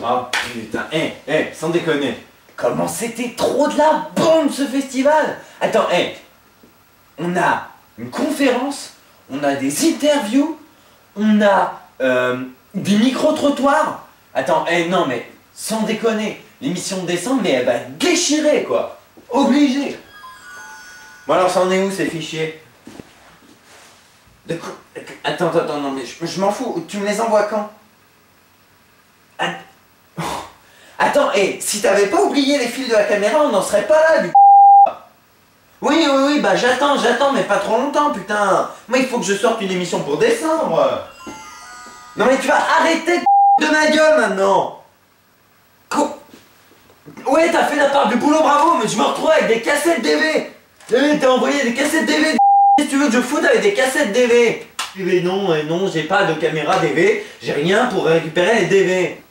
Oh putain, sans déconner. Comment c'était trop de la bombe ce festival! Attends, on a une conférence, on a des interviews, on a des micro-trottoirs. Attends, non mais sans déconner, l'émission de décembre, mais elle va déchirer quoi. Obligé. Bon alors ça en est où ces fichiers? Attends, non mais je m'en fous, tu me les envoies quand? Attends, si t'avais pas oublié les fils de la caméra, on n'en serait pas là du Oui, bah j'attends, mais pas trop longtemps, putain. Moi, il faut que je sorte une émission pour décembre. Non mais tu vas arrêter de ma gueule maintenant. Ouais, t'as fait la part du boulot, bravo, mais je me retrouve avec des cassettes DV. T'as envoyé des cassettes DV. Qu'est-ce que tu veux que je foute avec des cassettes DV? Mais non, j'ai pas de caméra DV, j'ai rien pour récupérer les DV.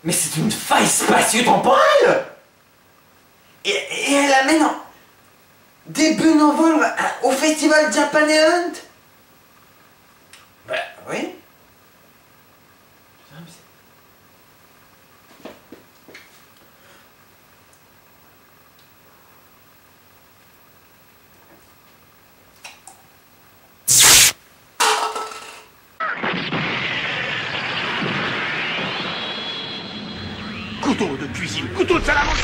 Mais c'est une faille spatio-temporelle! Et elle amène début novembre au festival Japan Hunt? Bah oui. Couteau de cuisine, couteau de salle à manger.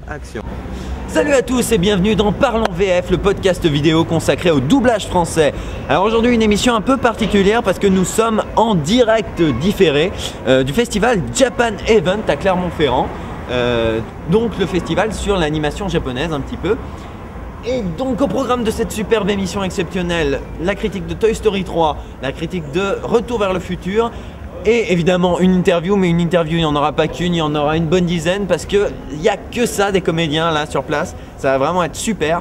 Action. Salut à tous et bienvenue dans Parlons VF, le podcast vidéo consacré au doublage français. Alors aujourd'hui une émission un peu particulière parce que nous sommes en direct différé du festival Japan Event à Clermont-Ferrand. Donc le festival sur l'animation japonaise un petit peu. Et donc au programme de cette superbe émission exceptionnelle, la critique de Toy Story 3, la critique de Retour vers le futur, et évidemment une interview, mais une interview il n'y en aura pas qu'une, il y en aura une bonne dizaine parce qu'il n'y a que ça des comédiens là sur place, ça va vraiment être super.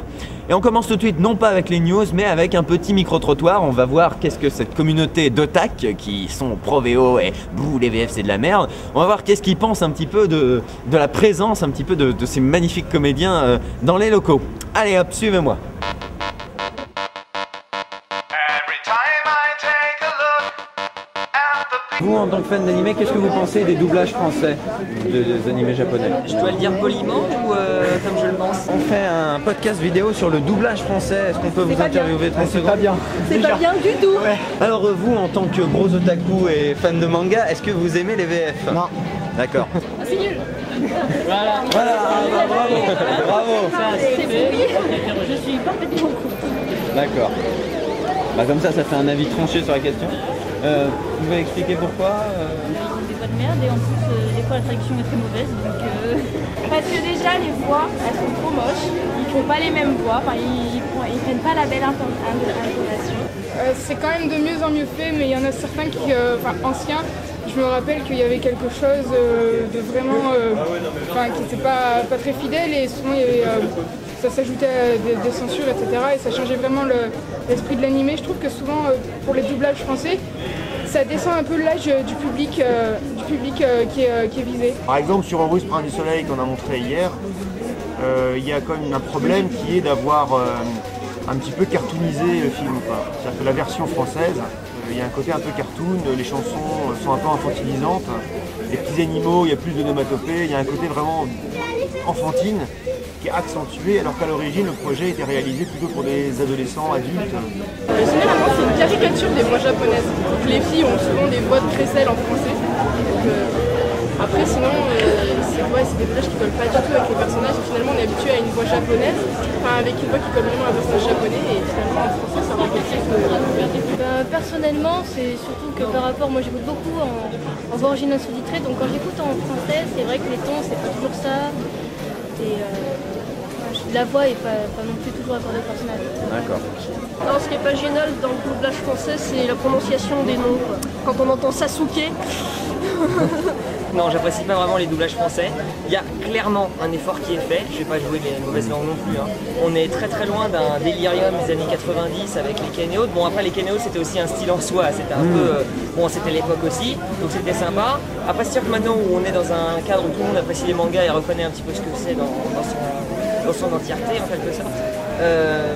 Et on commence tout de suite non pas avec les news mais avec un petit micro-trottoir, on va voir qu'est-ce que cette communauté d'otak qui sont pro-VO et bouh les VF c'est de la merde, on va voir qu'est-ce qu'ils pensent un petit peu de la présence un petit peu de ces magnifiques comédiens dans les locaux. Allez hop, suivez-moi. Vous, en tant que fan d'animé, qu'est-ce que vous pensez des doublages français des animés japonais? Je dois le dire poliment ou comme je le pense? On fait un podcast vidéo sur le doublage français. Est-ce qu'on peut vous interviewer 30 secondes? C'est pas bien. C'est pas bien du tout. Ouais. Alors vous, en tant que gros otaku et fan de manga, est-ce que vous aimez les VF? Non. D'accord. Ah, c'est nul. Voilà, Bravo. C'est pourri. je suis parfaitement D'accord. Bah comme ça fait un avis tranché sur la question. Vous pouvez expliquer pourquoi Ils ont des voix de merde et en plus des fois la traduction est très mauvaise donc Parce que déjà les voix elles sont trop moches, ils font pas les mêmes voix, enfin, ils prennent pas la belle intonation. C'est quand même de mieux en mieux fait, mais il y en a certains qui, anciens, je me rappelle qu'il y avait quelque chose de vraiment, qui n'était pas très fidèle et souvent il y avait, ça s'ajoutait à des censures, etc. Et ça changeait vraiment l'esprit de l'animé. Je trouve que souvent pour les doublages français, ça descend un peu l'âge du public qui est visé. Par exemple, sur En Russe Prince du Soleil qu'on a montré hier, il y a quand même un problème qui est d'avoir un petit peu cartoonisé le film. C'est-à-dire que la version française, il y a un côté un peu cartoon, les chansons sont un peu infantilisantes, les petits animaux, il y a plus de nomatopées, il y a un côté vraiment enfantine qui est accentué, alors qu'à l'origine le projet était réalisé plutôt pour des adolescents, adultes. Généralement c'est une caricature des voix japonaises. Donc, les filles ont souvent des voix de crécelle en français. Donc, après sinon c'est des doublages qui collent pas du tout avec les personnages et finalement on est habitué à une voix japonaise, avec une voix qui colle vraiment à un personnage japonais et finalement en français ça rend quelque chose de... personnellement c'est surtout que par rapport, moi j'écoute beaucoup en voix originale sous-titrée donc quand j'écoute en français c'est vrai que les tons c'est pas toujours ça et je la voix est pas non plus toujours accordée au personnage. D'accord. Non, ce qui est pas génial dans le doublage français, c'est la prononciation des noms, quoi. Quand on entend Sasuke. Non, j'apprécie pas vraiment les doublages français. Il y a clairement un effort qui est fait. Je vais pas jouer les mauvaises langues non plus. Hein. On est très très loin d'un délirium des années 90 avec les Keneos. Bon, après les Keneos c'était aussi un style en soi. C'était un peu. Bon, c'était l'époque aussi, donc c'était sympa. Après, c'est sûr que maintenant où on est dans un cadre où tout le monde apprécie les mangas et reconnaît un petit peu ce que c'est dans son entièreté en quelque sorte.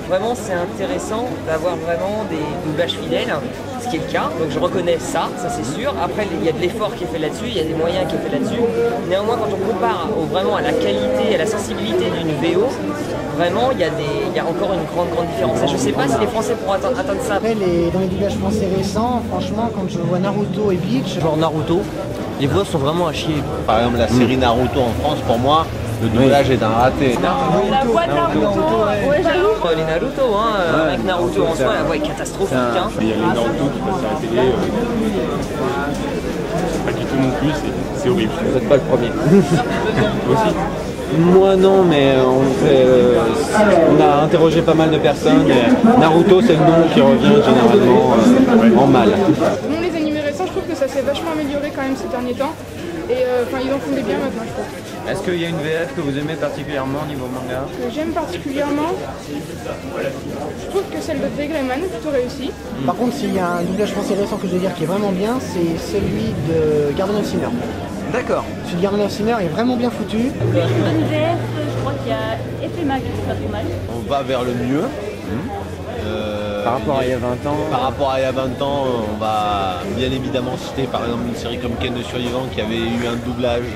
Vraiment c'est intéressant d'avoir vraiment des doublages fidèles, ce qui est le cas, donc je reconnais ça c'est sûr. Après il y a de l'effort qui est fait là-dessus, il y a des moyens qui est fait là-dessus. Néanmoins quand on compare vraiment à la qualité, à la sensibilité d'une VO, vraiment il y a encore une grande différence. Et je sais pas si les Français pourront atteindre ça. Après dans les doublages français récents, franchement quand je vois Naruto et Bleach... Genre Naruto, les voix sont vraiment à chier. Par exemple la série Naruto en France, pour moi, le doublage est un raté. La voix de Naruto, ouais, j'avoue. Les Naruto, hein, avec Naruto en soi, la voix est catastrophique. Hein. Il y a les Naruto qui passent à la télé. C'est pas du tout non plus, c'est horrible. Vous n'êtes pas le premier. Aussi. Moi non, mais on a interrogé pas mal de personnes et Naruto c'est le nom qui revient généralement en mal. Bon, les animés récents, je trouve que ça s'est vachement amélioré quand même ces derniers temps. Et enfin, ils en font des bien maintenant, je trouve. Est-ce qu'il y a une VF que vous aimez particulièrement au niveau manga? Que j'aime particulièrement, je trouve que celle de Degreman est plutôt réussie. Par contre, s'il y a un doublage français récent que je veux dire qui est vraiment bien, c'est celui de Garden of Sinner. D'accord. Celui de Garden of Sinner est vraiment bien foutu. Une VF, je crois qu'il y a Effet Mag, c'est pas trop mal. On va vers le mieux. Par rapport à il y a 20 ans. Par rapport à il y a 20 ans, on va bien évidemment citer par exemple une série comme Ken le Survivant qui avait eu un doublage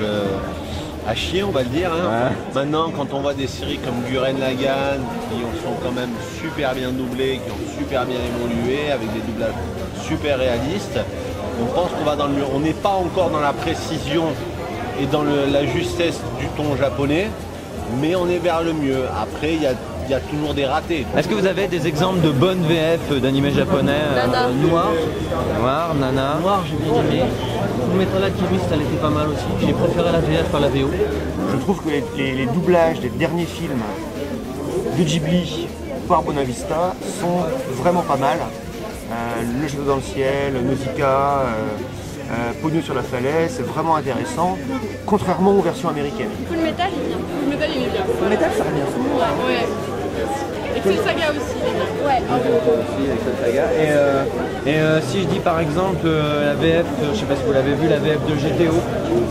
à chier, on va le dire. Hein. Ouais. Maintenant, quand on voit des séries comme Gurren Lagann qui sont quand même super bien doublées, qui ont super bien évolué, avec des doublages super réalistes, on pense qu'on va dans le mieux. On n'est pas encore dans la précision et dans la justesse du ton japonais, mais on est vers le mieux. Après, il y a toujours des ratés. Est-ce que vous avez des exemples de bonnes VF d'animés japonais? Noir, Nana. Noir, j'ai bien aimé. Pour mettre la Alchimiste, elle était pas mal aussi. J'ai préféré la VF à la VO. Je trouve que les doublages des derniers films de Ghibli par Bonavista sont vraiment pas mal. Le Château dans le ciel, Nausicaa, Pogno sur la falaise, c'est vraiment intéressant, contrairement aux versions américaines. Full Metal, il est bien. Full Metal, il est bien. Full Metal, ça revient souvent. Ouais. Excel Saga aussi, il est bien. Ouais. Aussi, Excel Saga. Et si je dis par exemple la VF, je sais pas si vous l'avez vu, la VF de GTO.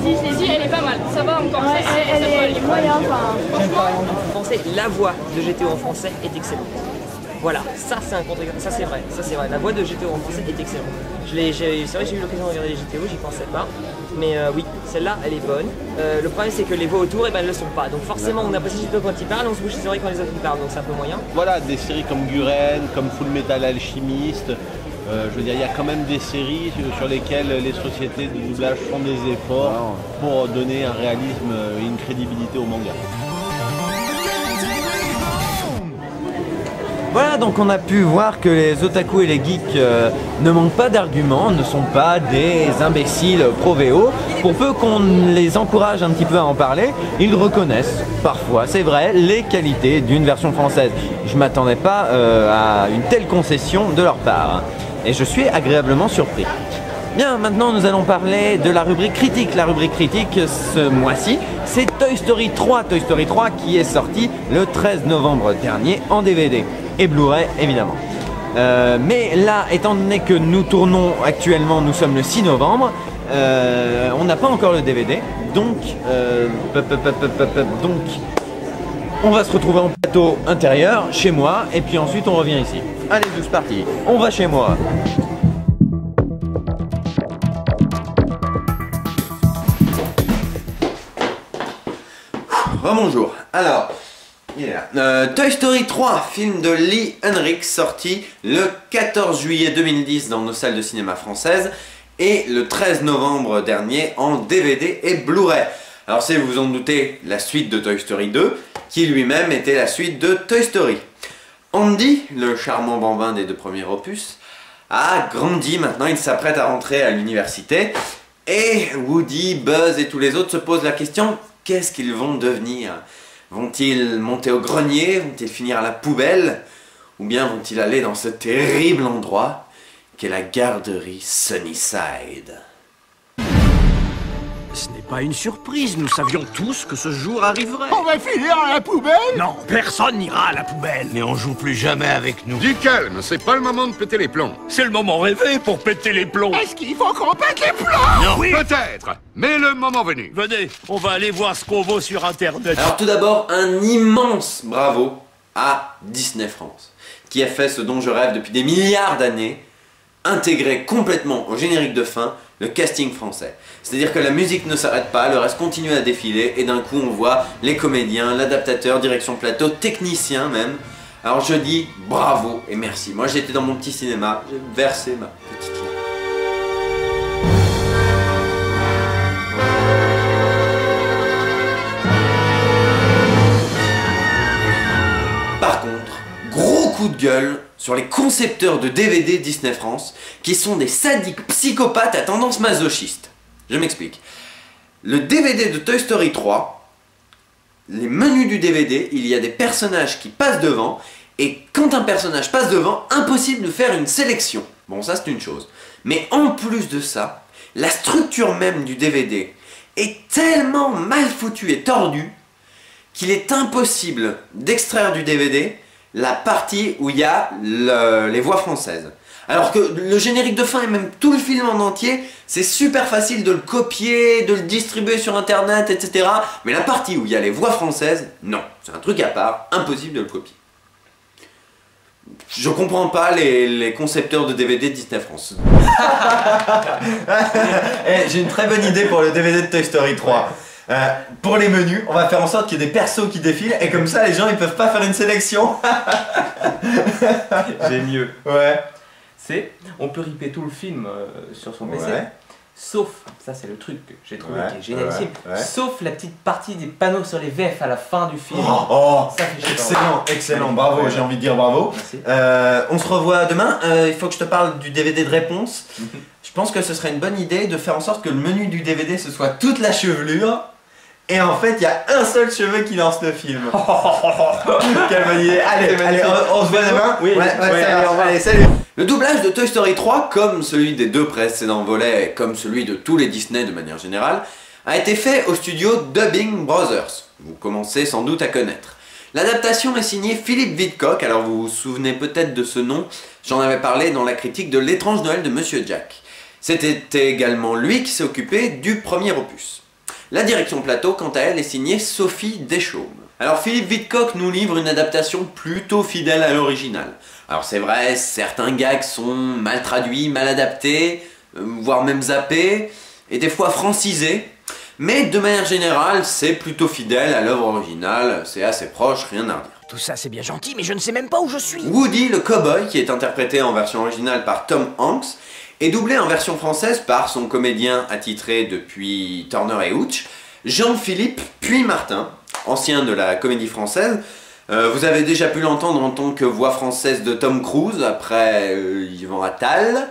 Si, je l'ai dit, elle est pas mal. Ça va encore. Ouais, elle est moyen, enfin. En français, la voix de GTO en français est excellente. Voilà, ça c'est un contre-exemple, ça c'est vrai, la voix de GTO en français est excellente. C'est vrai que j'ai eu l'occasion de regarder les GTO, j'y pensais pas, mais oui, celle-là elle est bonne. Le problème c'est que les voix autour, elles le sont pas, donc forcément on apprécie GTO quand ils parlent, on se bouge les oreilles quand les autres ils parlent, donc c'est un peu moyen. Voilà, des séries comme Gurren, comme Full Metal Alchimiste, je veux dire, il y a quand même des séries sur lesquelles les sociétés de doublage font des efforts pour donner un réalisme et une crédibilité au manga. Voilà, donc on a pu voir que les otaku et les geeks ne manquent pas d'arguments, ne sont pas des imbéciles pro-VO. Pour peu qu'on les encourage un petit peu à en parler, ils reconnaissent parfois, c'est vrai, les qualités d'une version française. Je ne m'attendais pas à une telle concession de leur part. Et je suis agréablement surpris. Bien, maintenant nous allons parler de la rubrique critique. La rubrique critique ce mois-ci, c'est Toy Story 3. Toy Story 3 qui est sorti le 13 novembre dernier en DVD. Et Blu-ray évidemment. Mais là, étant donné que nous tournons actuellement, nous sommes le 6 novembre, on n'a pas encore le DVD, donc on va se retrouver en plateau intérieur, chez moi, et puis ensuite on revient ici. Allez, c'est parti, on va chez moi. Rebonjour, alors... Toy Story 3, film de Lee Henricks, sorti le 14 juillet 2010 dans nos salles de cinéma françaises et le 13 novembre dernier en DVD et Blu-ray. Alors c'est, vous vous en doutez, la suite de Toy Story 2, qui lui-même était la suite de Toy Story. Andy, le charmant bambin des deux premiers opus, a grandi maintenant, il s'apprête à rentrer à l'université et Woody, Buzz et tous les autres se posent la question, qu'est-ce qu'ils vont devenir ? Vont-ils monter au grenier? Vont-ils finir à la poubelle? Ou bien vont-ils aller dans ce terrible endroit qu'est la garderie Sunnyside? Ce n'est pas une surprise, nous savions tous que ce jour arriverait. On va finir à la poubelle? Non, personne n'ira à la poubelle. Mais on joue plus jamais avec nous. Du calme, c'est pas le moment de péter les plombs. C'est le moment rêvé pour péter les plombs. Est-ce qu'il faut qu'on pète les plombs? Non, oui. Peut-être, mais le moment venu. Venez, on va aller voir ce qu'on vaut sur Internet. Alors tout d'abord, un immense bravo à Disney France, qui a fait ce dont je rêve depuis des milliards d'années, intégrer complètement au générique de fin le casting français. C'est-à-dire que la musique ne s'arrête pas, le reste continue à défiler et d'un coup on voit les comédiens, l'adaptateur, direction plateau, technicien même. Alors je dis bravo et merci. Moi j'étais dans mon petit cinéma, j'ai versé ma petite larme. Par contre, gros coup de gueule sur les concepteurs de DVD Disney France, qui sont des sadiques psychopathes à tendance masochiste. Je m'explique. Le DVD de Toy Story 3, les menus du DVD, il y a des personnages qui passent devant, et quand un personnage passe devant, impossible de faire une sélection. Bon, ça c'est une chose. Mais en plus de ça, la structure même du DVD est tellement mal foutue et tordue qu'il est impossible d'extraire du DVD la partie où il y a les voix françaises. Alors que le générique de fin et même tout le film en entier, c'est super facile de le copier, de le distribuer sur internet, etc. Mais la partie où il y a les voix françaises, non. C'est un truc à part, impossible de le copier. Je comprends pas les concepteurs de DVD Disney France. J'ai une très bonne idée pour le DVD de Toy Story 3. Pour les menus, on va faire en sorte qu'il y ait des persos qui défilent et comme ça les gens ils peuvent pas faire une sélection. J'ai mieux. Ouais. C'est, on peut ripper tout le film sur son PC, Ouais. sauf, ça c'est le truc que j'ai trouvé Ouais, qui est génialissime, ouais. sauf la petite partie des panneaux sur les VF à la fin du film. Oh, ça fait chier. excellent, excellent, bravo, j'ai envie de dire bravo. On se revoit demain, il faut que je te parle du DVD de réponse. Je pense que ce serait une bonne idée de faire en sorte que le menu du DVD ce soit toute la chevelure. Et en fait, il y a un seul cheveu qui lance le film. Quelle bonne idée. Allez, on se voit demain. Oui, allez, salut. Le doublage de Toy Story 3, comme celui des deux précédents volets, et comme celui de tous les Disney de manière générale, a été fait au studio Dubbing Brothers. Vous commencez sans doute à connaître. L'adaptation est signée Philippe Vidcock, alors vous vous souvenez peut-être de ce nom, j'en avais parlé dans la critique de L'étrange Noël de Monsieur Jack. C'était également lui qui s'est occupé du premier opus. La direction plateau, quant à elle, est signée Sophie Deschaumes. Alors Philippe Vidcock nous livre une adaptation plutôt fidèle à l'original. Alors c'est vrai, certains gags sont mal traduits, mal adaptés, voire même zappés, et des fois francisés, mais de manière générale, c'est plutôt fidèle à l'œuvre originale, c'est assez proche, rien à redire. Tout ça c'est bien gentil, mais je ne sais même pas où je suis. Woody le cowboy, qui est interprété en version originale par Tom Hanks, est doublé en version française par son comédien attitré depuis Turner et Hooch, Jean-Philippe Puy-Martin, ancien de la comédie française. Vous avez déjà pu l'entendre en tant que voix française de Tom Cruise après Yvan Attal.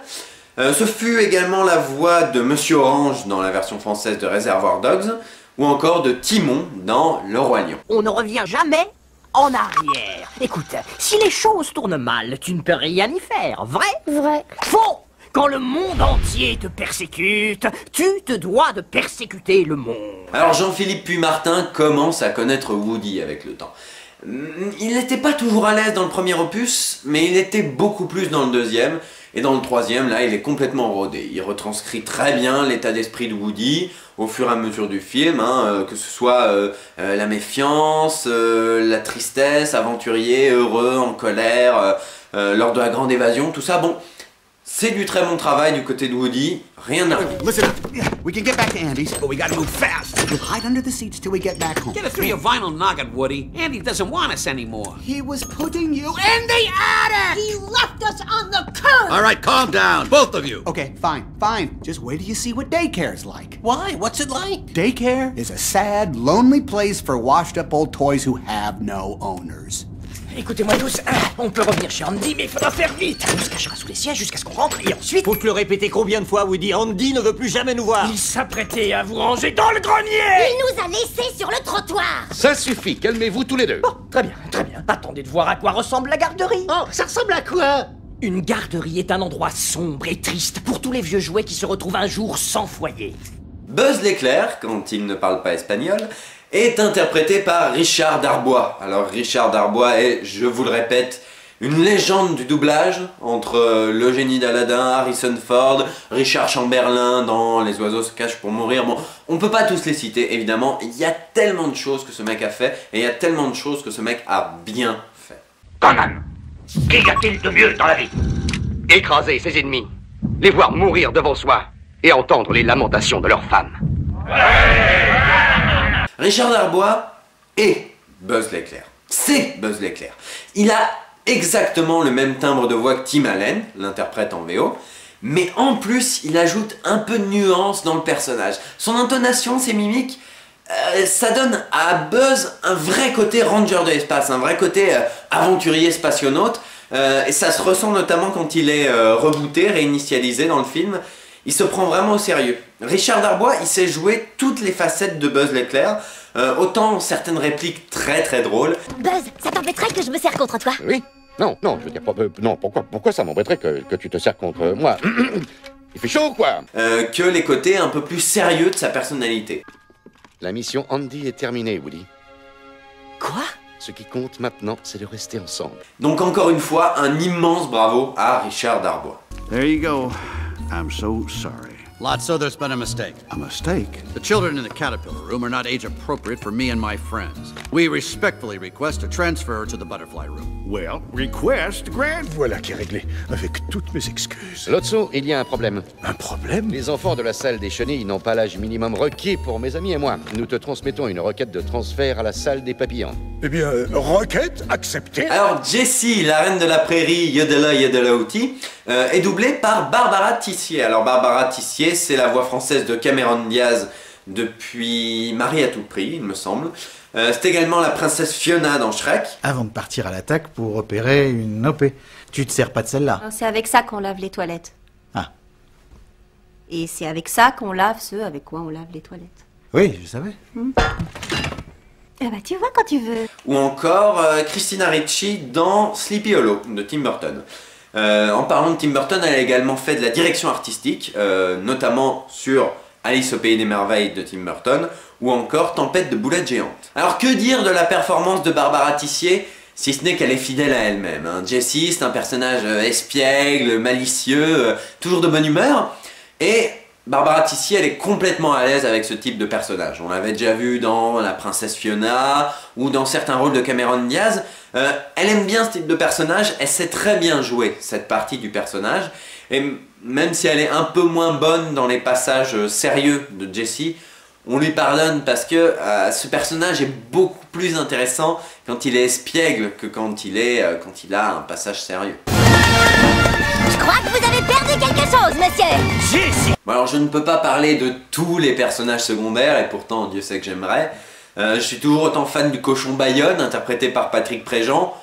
Ce fut également la voix de Monsieur Orange dans la version française de Reservoir Dogs, ou encore de Timon dans Le Roi Lion. On ne revient jamais en arrière. Écoute, si les choses tournent mal, tu ne peux rien y faire, vrai? Vrai. Faux! Quand le monde entier te persécute, tu te dois de persécuter le monde. Alors Jean-Philippe Puy-Martin commence à connaître Woody avec le temps. Il n'était pas toujours à l'aise dans le premier opus, mais il était beaucoup plus dans le deuxième. Et dans le troisième, là, il est complètement rodé. Il retranscrit très bien l'état d'esprit de Woody au fur et à mesure du film, que ce soit la méfiance, la tristesse, aventurier, heureux, en colère, lors de la grande évasion, tout ça. Bon, c'est du très bon travail du côté de Woody, rien à redire. Listen up. We can get back to Andy's, but we gotta move fast. We'll hide under the seats till we get back home. Get it through your vinyl noggin, Woody. Andy doesn't want us anymore. He was putting you in the attic! He left us on the curb! All right, calm down, both of you. Okay, fine. Just wait till you see what daycare's like. Why? What's it like? Daycare is a sad, lonely place for washed-up old toys who have no owners. Écoutez-moi tous, on peut revenir chez Andy, mais il faudra faire vite. On se cachera sous les sièges jusqu'à ce qu'on rentre, et ensuite... Faut te le répéter combien de fois, Woody? Andy ne veut plus jamais nous voir. Il s'apprêtait à vous ranger dans le grenier. Il nous a laissés sur le trottoir. Ça suffit, calmez-vous tous les deux. Bon, très bien, très bien. Attendez de voir à quoi ressemble la garderie. Oh, ça ressemble à quoi? Une garderie est un endroit sombre et triste pour tous les vieux jouets qui se retrouvent un jour sans foyer. Buzz l'éclair, quand il ne parle pas espagnol, est interprété par Richard Darbois. Alors Richard Darbois est, je vous le répète, une légende du doublage entre le génie d'Aladin, Harrison Ford, Richard Chamberlain dans Les oiseaux se cachent pour mourir. Bon, on peut pas tous les citer évidemment, il y a tellement de choses que ce mec a fait et il y a tellement de choses que ce mec a bien fait. Conan, qu'y a-t-il de mieux dans la vie? Écraser ses ennemis, les voir mourir devant soi et entendre les lamentations de leurs femmes. Richard Darbois est Buzz l'éclair. C'est Buzz l'éclair. Il a exactement le même timbre de voix que Tim Allen, l'interprète en VO, mais en plus il ajoute un peu de nuance dans le personnage. Son intonation, ses mimiques, ça donne à Buzz un vrai côté ranger de l'espace, un vrai côté aventurier spationaute, et ça se ressent notamment quand il est rebooté, réinitialisé dans le film. Il se prend vraiment au sérieux. Richard Darbois, il sait jouer toutes les facettes de Buzz l'éclair, autant certaines répliques très très drôles. Buzz, ça t'embêterait que je me serre contre toi? Oui. Non, je veux dire, non, pourquoi ça m'embêterait que tu te sers contre moi? Il fait chaud, quoi. Que les côtés un peu plus sérieux de sa personnalité. La mission Andy est terminée, Woody. Quoi? Ce qui compte maintenant, c'est de rester ensemble. Donc encore une fois, un immense bravo à Richard Darbois. There you go. I'm so sorry. Lotso, there's been a mistake. A mistake? The children in the Caterpillar room are not age appropriate for me and my friends. We respectfully request a transfer to the Butterfly room. Well, request, grant. Voilà qui est réglé. Avec toutes mes excuses. Lotso, il y a un problème. Un problème? Les enfants de la salle des chenilles n'ont pas l'âge minimum requis pour mes amis et moi. Nous te transmettons une requête de transfert à la salle des papillons. Eh bien, requête acceptée. Alors Jessie, la reine de la prairie, Yodela Yodelaouti, est doublée par Barbara Tissier. Alors Barbara Tissier, c'est la voix française de Cameron Diaz depuis Marie à tout prix, il me semble. C'est également la princesse Fiona dans Shrek. Avant de partir à l'attaque pour opérer une OP, tu te sers pas de celle-là. C'est avec ça qu'on lave les toilettes. Ah. Et c'est avec ça qu'on lave ce avec quoi on lave les toilettes. Oui, je savais. Eh ben, tu vois quand tu veux. Ou encore Christina Ricci dans Sleepy Hollow de Tim Burton. En parlant de Tim Burton, elle a également fait de la direction artistique, notamment sur Alice au Pays des Merveilles de Tim Burton, ou encore Tempête de boulettes géantes. Alors que dire de la performance de Barbara Tissier, si ce n'est qu'elle est fidèle à elle-même, hein. Jessie, c'est un personnage espiègle, malicieux, toujours de bonne humeur, et Barbara Tissier, elle est complètement à l'aise avec ce type de personnage. On l'avait déjà vu dans La Princesse Fiona ou dans certains rôles de Cameron Diaz. Elle aime bien ce type de personnage, elle sait très bien jouer cette partie du personnage. Et même si elle est un peu moins bonne dans les passages sérieux de Jessie, on lui pardonne parce que ce personnage est beaucoup plus intéressant quand il est espiègle que quand il a un passage sérieux. Je crois que vous avez perdu quelque chose, monsieur. Jessie. Bon, alors je ne peux pas parler de tous les personnages secondaires et pourtant Dieu sait que j'aimerais. Je suis toujours autant fan du cochon Bayonne interprété par Patrick Préjean.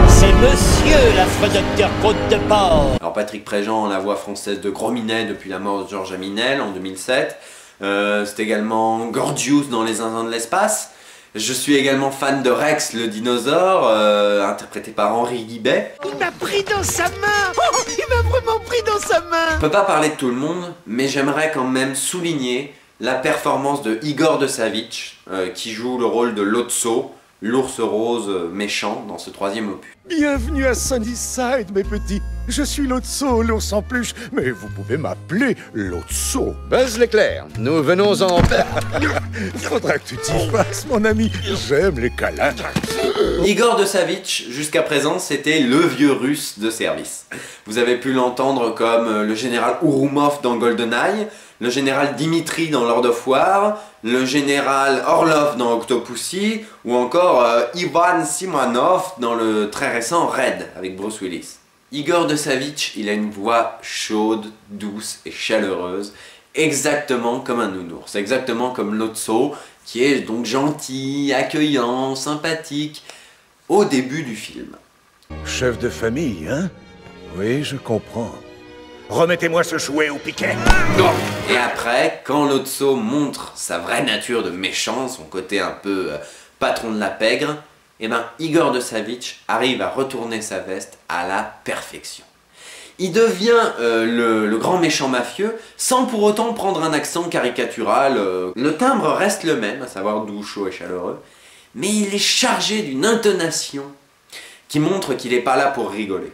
C'est monsieur l'affreux docteur Côte de Porc. Alors Patrick Préjean, la voix française de Gros Minet depuis la mort de Georges Aminel en 2007. C'est également Gordius dans Les Zinzins de l'espace. Je suis également fan de Rex le dinosaure, interprété par Henri Guibet. Il m'a pris dans sa main. Oh, il m'a vraiment pris dans sa main. Je peux pas parler de tout le monde, mais j'aimerais quand même souligner la performance de Igor de Savitch, qui joue le rôle de Lotso, l'ours rose méchant dans ce 3e opus. Bienvenue à Sunnyside, mes petits. Je suis Lotso, l'ours en peluche, mais vous pouvez m'appeler Lotso. Buzz l'éclair, nous venons en... Faudra que tu t'y fasses, mon ami. J'aime les câlins. Igor de Savitch, jusqu'à présent, c'était le vieux russe de service. Vous avez pu l'entendre comme le général Ourumov dans GoldenEye, le général Dimitri dans Lord of War, le général Orlov dans Octopussy, ou encore Ivan Simonov dans le très récent Red avec Bruce Willis. Igor de Savitch, il a une voix chaude, douce et chaleureuse, exactement comme un nounours, exactement comme Lotso, qui est donc gentil, accueillant, sympathique. au début du film. Chef de famille, hein? Oui, je comprends. Remettez-moi ce jouet au piquet. Et après, quand Lotso montre sa vraie nature de méchant, son côté un peu patron de la pègre, eh ben Igor de Savitch arrive à retourner sa veste à la perfection. Il devient le grand méchant mafieux sans pour autant prendre un accent caricatural. Le timbre reste le même, à savoir doux, chaud et chaleureux, mais il est chargé d'une intonation qui montre qu'il n'est pas là pour rigoler.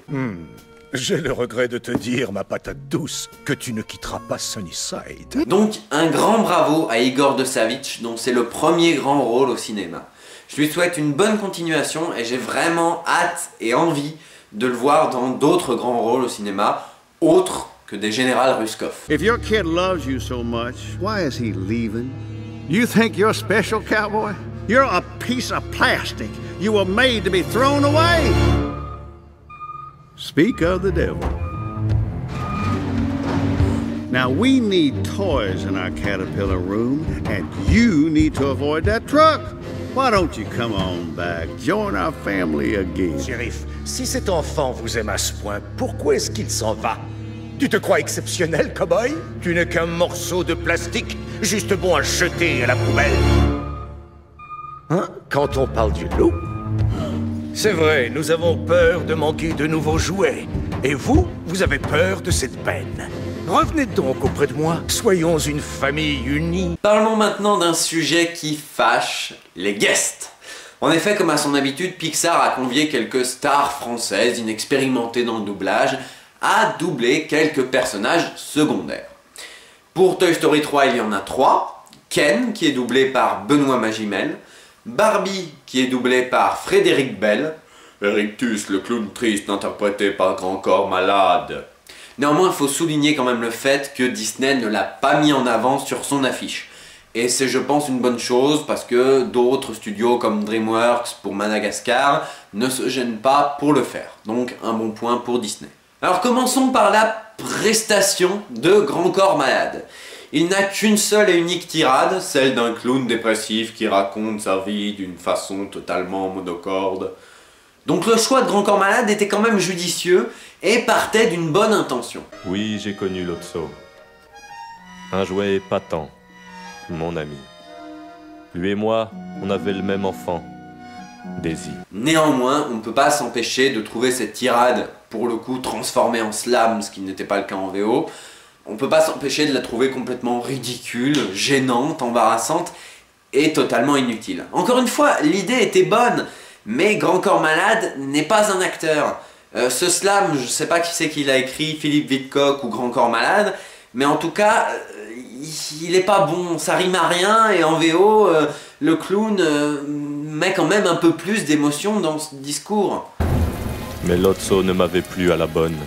J'ai le regret de te dire, ma patate douce, que tu ne quitteras pas Sunnyside. Donc, un grand bravo à Igor de Savitch, dont c'est le premier grand rôle au cinéma. Je lui souhaite une bonne continuation et j'ai vraiment hâte et envie de le voir dans d'autres grands rôles au cinéma, autres que des Général Ruskov. If your kid loves you so much, why is he leaving? You think you're special, cowboy? You're a piece of plastic. You were made to be thrown away. Speak of the devil. Now we need toys in our Caterpillar room, and you need to avoid that truck. Why don't you come on back, join our family again? Shérif, si cet enfant vous aime à ce point, pourquoi est-ce qu'il s'en va? Tu te crois exceptionnel, cow-boy? Tu n'es qu'un morceau de plastique, juste bon à jeter à la poubelle. Hein? Quand on parle du loup? C'est vrai, nous avons peur de manquer de nouveaux jouets. Et vous, vous avez peur de cette peine. Revenez donc auprès de moi, soyons une famille unie. Parlons maintenant d'un sujet qui fâche, les guests. En effet, comme à son habitude, Pixar a convié quelques stars françaises inexpérimentées dans le doublage à doubler quelques personnages secondaires. Pour Toy Story 3, il y en a 3. Ken, qui est doublé par Benoît Magimel. Barbie, qui est doublé par Frédéric Bell. Erictus, le clown triste, interprété par Grand Corps Malade. Néanmoins, il faut souligner quand même le fait que Disney ne l'a pas mis en avant sur son affiche. Et c'est, je pense, une bonne chose parce que d'autres studios comme DreamWorks pour Madagascar ne se gênent pas pour le faire. Donc, un bon point pour Disney. Alors, commençons par la prestation de Grand Corps Malade. Il n'a qu'une seule et unique tirade, celle d'un clown dépressif qui raconte sa vie d'une façon totalement monocorde. Donc le choix de Grand Corps Malade était quand même judicieux et partait d'une bonne intention. Oui, j'ai connu Lotso. Un jouet épatant, mon ami. Lui et moi, on avait le même enfant, Daisy. Néanmoins, on ne peut pas s'empêcher de trouver cette tirade, pour le coup transformée en slam, ce qui n'était pas le cas en VO. On ne peut pas s'empêcher de la trouver complètement ridicule, gênante, embarrassante et totalement inutile. Encore une fois, l'idée était bonne, mais Grand Corps Malade n'est pas un acteur. Ce slam, je ne sais pas qui c'est qui l'a écrit, Philippe Vidcock ou Grand Corps Malade, mais en tout cas, il n'est pas bon, ça rime à rien, et en VO, le clown met quand même un peu plus d'émotion dans ce discours. Mais Lotso ne m'avait plus à la bonne.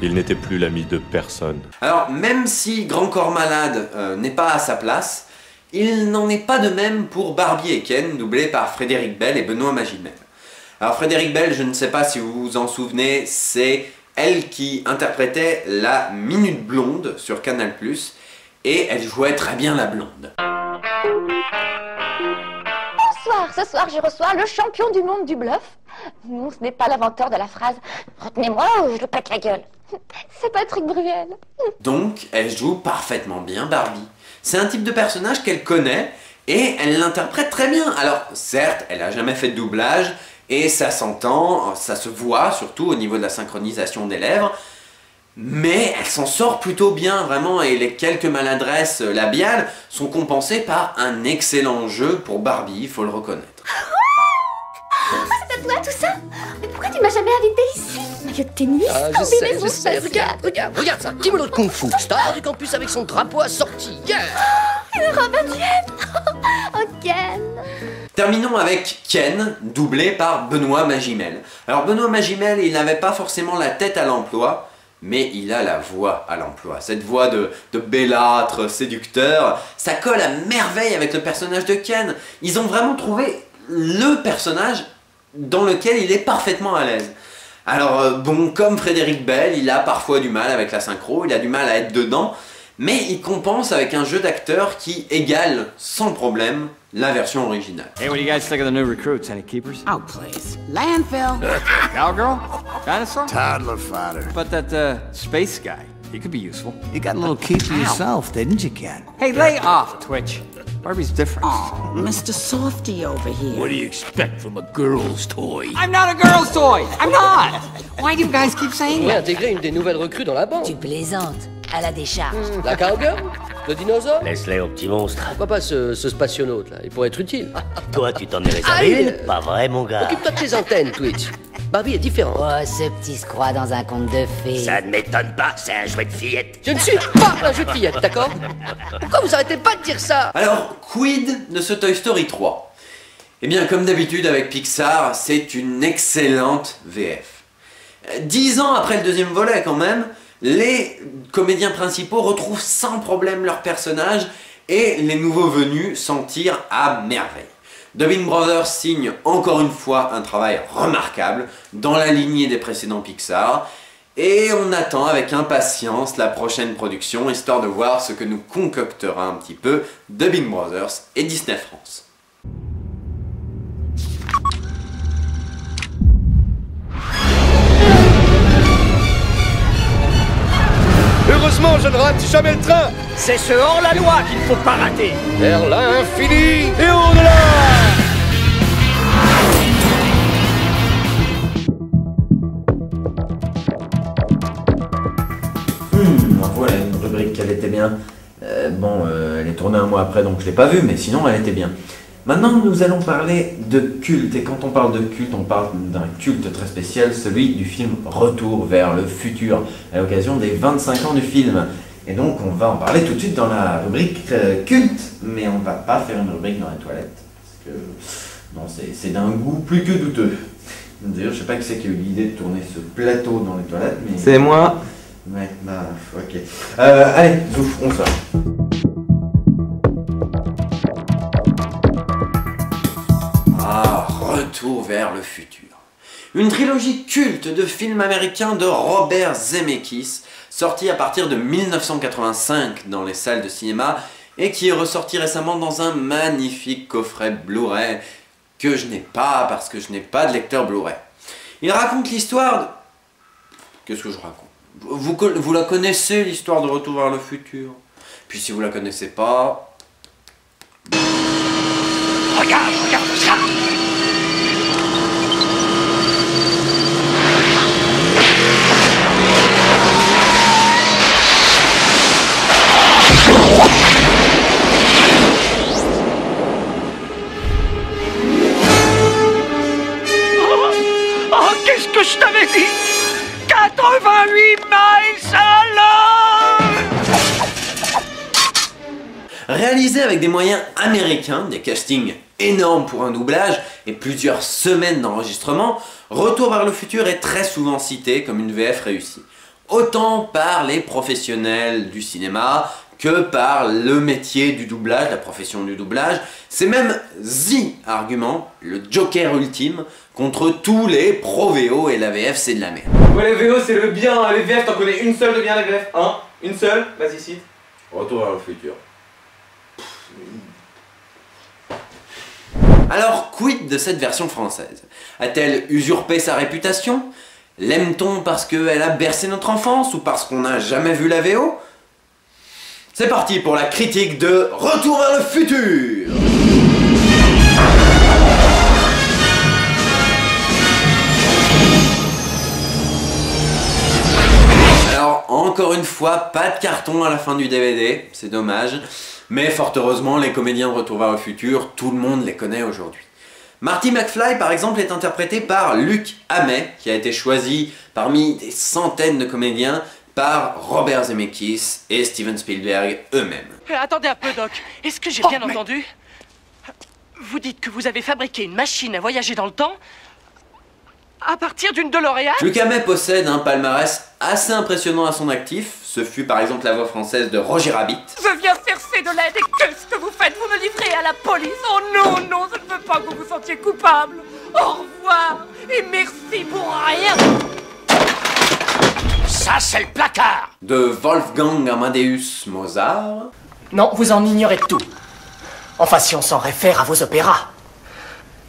Il n'était plus l'ami de personne. Alors, même si Grand Corps Malade n'est pas à sa place, il n'en est pas de même pour Barbie et Ken, doublés par Frédéric Bell et Benoît Magimel. Alors Frédéric Bell, je ne sais pas si vous vous en souvenez, c'est elle qui interprétait la Minute Blonde sur Canal+, et elle jouait très bien la blonde. Bonsoir, ce soir je reçois le champion du monde du bluff. Non, ce n'est pas l'inventeur de la phrase « Retenez-moi ou je le pète la gueule ». C'est Patrick Bruel. Donc, elle joue parfaitement bien Barbie. C'est un type de personnage qu'elle connaît et elle l'interprète très bien. Alors, certes, elle n'a jamais fait de doublage et ça s'entend, ça se voit surtout au niveau de la synchronisation des lèvres, mais elle s'en sort plutôt bien vraiment et les quelques maladresses labiales sont compensées par un excellent jeu pour Barbie, il faut le reconnaître. C'est à toi tout ça? Mais pourquoi tu m'as jamais invité ici? Maillot de tennis, je sais, regarde ça, kimono de kung-fu, star du campus avec son drapeau assorti, yeah! Une robe indienne. Oh Ken. Terminons avec Ken, doublé par Benoît Magimel. Alors Benoît Magimel, il n'avait pas forcément la tête à l'emploi, mais il a la voix à l'emploi. Cette voix de bellâtre, séducteur, ça colle à merveille avec le personnage de Ken. Ils ont vraiment trouvé le personnage dans lequel il est parfaitement à l'aise. Alors bon, comme Frédéric Bell, il a parfois du mal avec la synchro, il a du mal à être dedans, mais il compense avec un jeu d'acteur qui égale sans problème la version originale. Hey, what do you guys think of the new recruits? Any keepers? Oh, please. Landfill. Cowgirl? Dinosaur? Toddler fodder. But that space guy, he could be useful. You got a little keep to yourself, didn't you, Ken? Hey, lay off, Twitch. Barbie's different. Oh, Mr. Softy over here. What do you expect from a girl's toy? I'm not a girl's toy! I'm not! Why do you guys keep saying On va that? intégrer une des nouvelles recrues dans la bande. Tu plaisantes. À la décharge. La cowgirl? Le dinosaure? Laisse-les aux petits monstres. Pourquoi pas ce spationaute là? Il pourrait être utile. Toi, tu t'en es réservé une? Pas vrai, mon gars. Occupe-toi de tes antennes, Twitch. Barbie est différente. Oh, ce petit se croit dans un conte de fées. Ça ne m'étonne pas, c'est un jouet de fillette. Je ne suis pas un jeu de fillette, d'accord? Pourquoi vous arrêtez pas de dire ça? Alors, quid de ce Toy Story 3? Eh bien, comme d'habitude avec Pixar, c'est une excellente VF. 10 ans après le deuxième volet quand même, les comédiens principaux retrouvent sans problème leurs personnages et les nouveaux venus s'en tirent à merveille. Dubbing Brothers signe encore une fois un travail remarquable dans la lignée des précédents Pixar et on attend avec impatience la prochaine production histoire de voir ce que nous concoctera un petit peu Dubbing Brothers et Disney France. Heureusement, je ne rate jamais le train. C'est ce hors-la-loi qu'il ne faut pas rater. Vers l'infini et au-delà. Voilà une rubrique qu'elle était bien. Elle est tournée un mois après donc je l'ai pas vue, mais sinon elle était bien. Maintenant nous allons parler de culte, et quand on parle de culte, on parle d'un culte très spécial, celui du film Retour vers le futur, à l'occasion des 25 ans du film. Et donc on va en parler tout de suite dans la rubrique culte, mais on va pas faire une rubrique dans les toilettes, parce que non, c'est d'un goût plus que douteux. D'ailleurs je sais pas qui c'est qui a eu l'idée de tourner ce plateau dans les toilettes, mais... C'est moi. Ouais, bah ok. Allez, zouf, on sort. Retour vers le futur. Une trilogie culte de films américains de Robert Zemeckis, sorti à partir de 1985 dans les salles de cinéma et qui est ressorti récemment dans un magnifique coffret Blu-ray que je n'ai pas parce que je n'ai pas de lecteur Blu-ray. Il raconte l'histoire de... Qu'est-ce que je raconte? Vous la connaissez, l'histoire de Retour vers le futur? Puis si vous la connaissez pas... Regarde ça! Oh, qu'est-ce que je t'avais dit? 88 miles à l'heure! Réalisé avec des moyens américains, des castings énormes pour un doublage et plusieurs semaines d'enregistrement, Retour vers le futur est très souvent cité comme une VF réussie. Autant par les professionnels du cinéma que par le métier du doublage, la profession du doublage. C'est même THE argument, le joker ultime, contre tous les pro-VO et la VF c'est de la merde. Ouais, les VO c'est le bien, les VF t'en connais une seule de bien les VF, hein? Une seule? Vas-y cite. Retour vers le futur. Alors, quid de cette version française? A-t-elle usurpé sa réputation? L'aime-t-on parce qu'elle a bercé notre enfance ou parce qu'on n'a jamais vu la VO? C'est parti pour la critique de Retour vers le futur! Alors, encore une fois, pas de carton à la fin du DVD, c'est dommage. Mais fort heureusement, les comédiens de Retour vers le futur, tout le monde les connaît aujourd'hui. Marty McFly, par exemple, est interprété par Luc Hamet, qui a été choisi parmi des centaines de comédiens par Robert Zemeckis et Steven Spielberg eux-mêmes. Attendez un peu, Doc. Est-ce que j'ai bien entendu? Vous dites que vous avez fabriqué une machine à voyager dans le temps à partir d'une DeLorean? Luc Hamet possède un palmarès assez impressionnant à son actif. Ce fut par exemple la voix française de Roger Rabbit. Je viens chercher de l'aide et qu'est-ce que vous faites? Vous me livrez à la police? Oh non, non, je ne veux pas que vous vous sentiez coupable. Au revoir et merci pour rien. Ça, c'est le placard. De Wolfgang Amadeus Mozart. Non, vous en ignorez tout. Enfin, si on s'en réfère à vos opéras.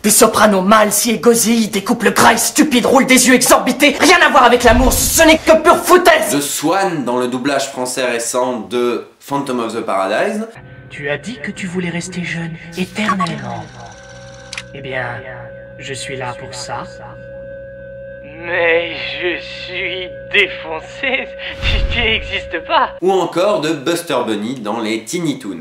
Des sopranos mâles si égosillent, des couples grailles stupides roulent des yeux exorbités. Rien à voir avec l'amour, ce n'est que pure foutaise. De Swan dans le doublage français récent de Phantom of the Paradise. Tu as dit que tu voulais rester jeune éternellement. Eh bien, je suis là pour ça. Mais je suis défoncé, tu n'existes pas. Ou encore de Buster Bunny dans les Tiny Toons.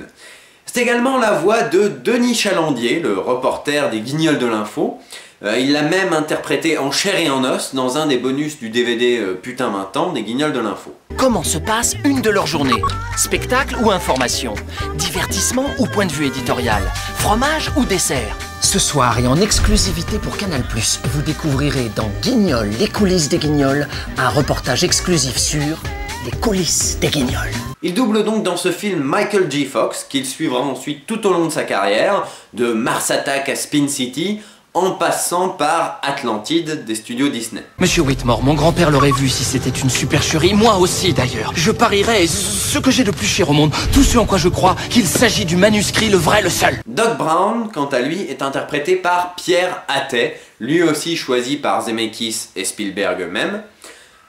C'est également la voix de Denis Chalandier, le reporter des Guignols de l'info. Il l'a même interprété en chair et en os dans un des bonus du DVD Putain 20 ans des Guignols de l'info. Comment se passe une de leurs journées? Spectacle ou information? Divertissement ou point de vue éditorial? Fromage ou dessert? Ce soir et en exclusivité pour Canal+, vous découvrirez dans Guignols, les coulisses des Guignols, un reportage exclusif sur les coulisses des Guignols. Il double donc dans ce film Michael J. Fox, qu'il suivra ensuite tout au long de sa carrière, de Mars Attack à Spin City, en passant par Atlantide des studios Disney. Monsieur Whitmore, mon grand-père l'aurait vu si c'était une supercherie, moi aussi d'ailleurs. Je parierais ce que j'ai de plus cher au monde, tout ce en quoi je crois qu'il s'agit du manuscrit, le vrai, le seul. Doc Brown, quant à lui, est interprété par Pierre Attet, lui aussi choisi par Zemeckis et Spielberg eux-mêmes.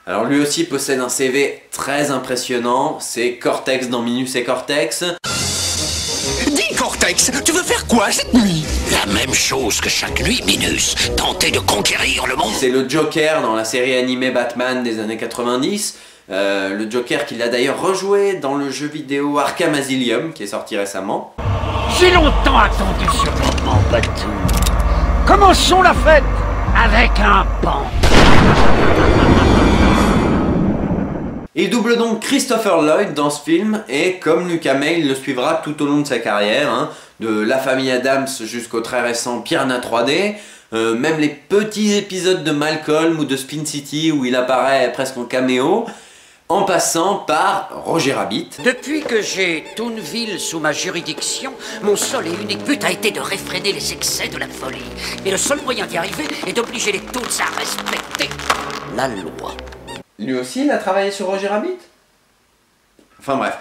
Alors lui aussi possède un CV très impressionnant, c'est Cortex dans Minus et Cortex. Dis Cortex, tu veux faire quoi cette nuit? La même chose que chaque nuit, Minus. Tenter de conquérir le monde. C'est le Joker dans la série animée Batman des années 90. Le Joker qu'il a d'ailleurs rejoué dans le jeu vidéo Arkham Asylum qui est sorti récemment. J'ai longtemps attendu ce moment, Batou. Commençons la fête avec un pan. Il double donc Christopher Lloyd dans ce film et comme Lucas May, il le suivra tout au long de sa carrière, de La Famille Addams jusqu'au très récent Piranha 3D, même les petits épisodes de Malcolm ou de Spin City où il apparaît presque en caméo, en passant par Roger Rabbit. Depuis que j'ai Toonville sous ma juridiction, mon seul et unique but a été de réfréner les excès de la folie. Et le seul moyen d'y arriver est d'obliger les Toons à respecter la loi. Lui aussi, il a travaillé sur Roger Rabbit? Enfin bref,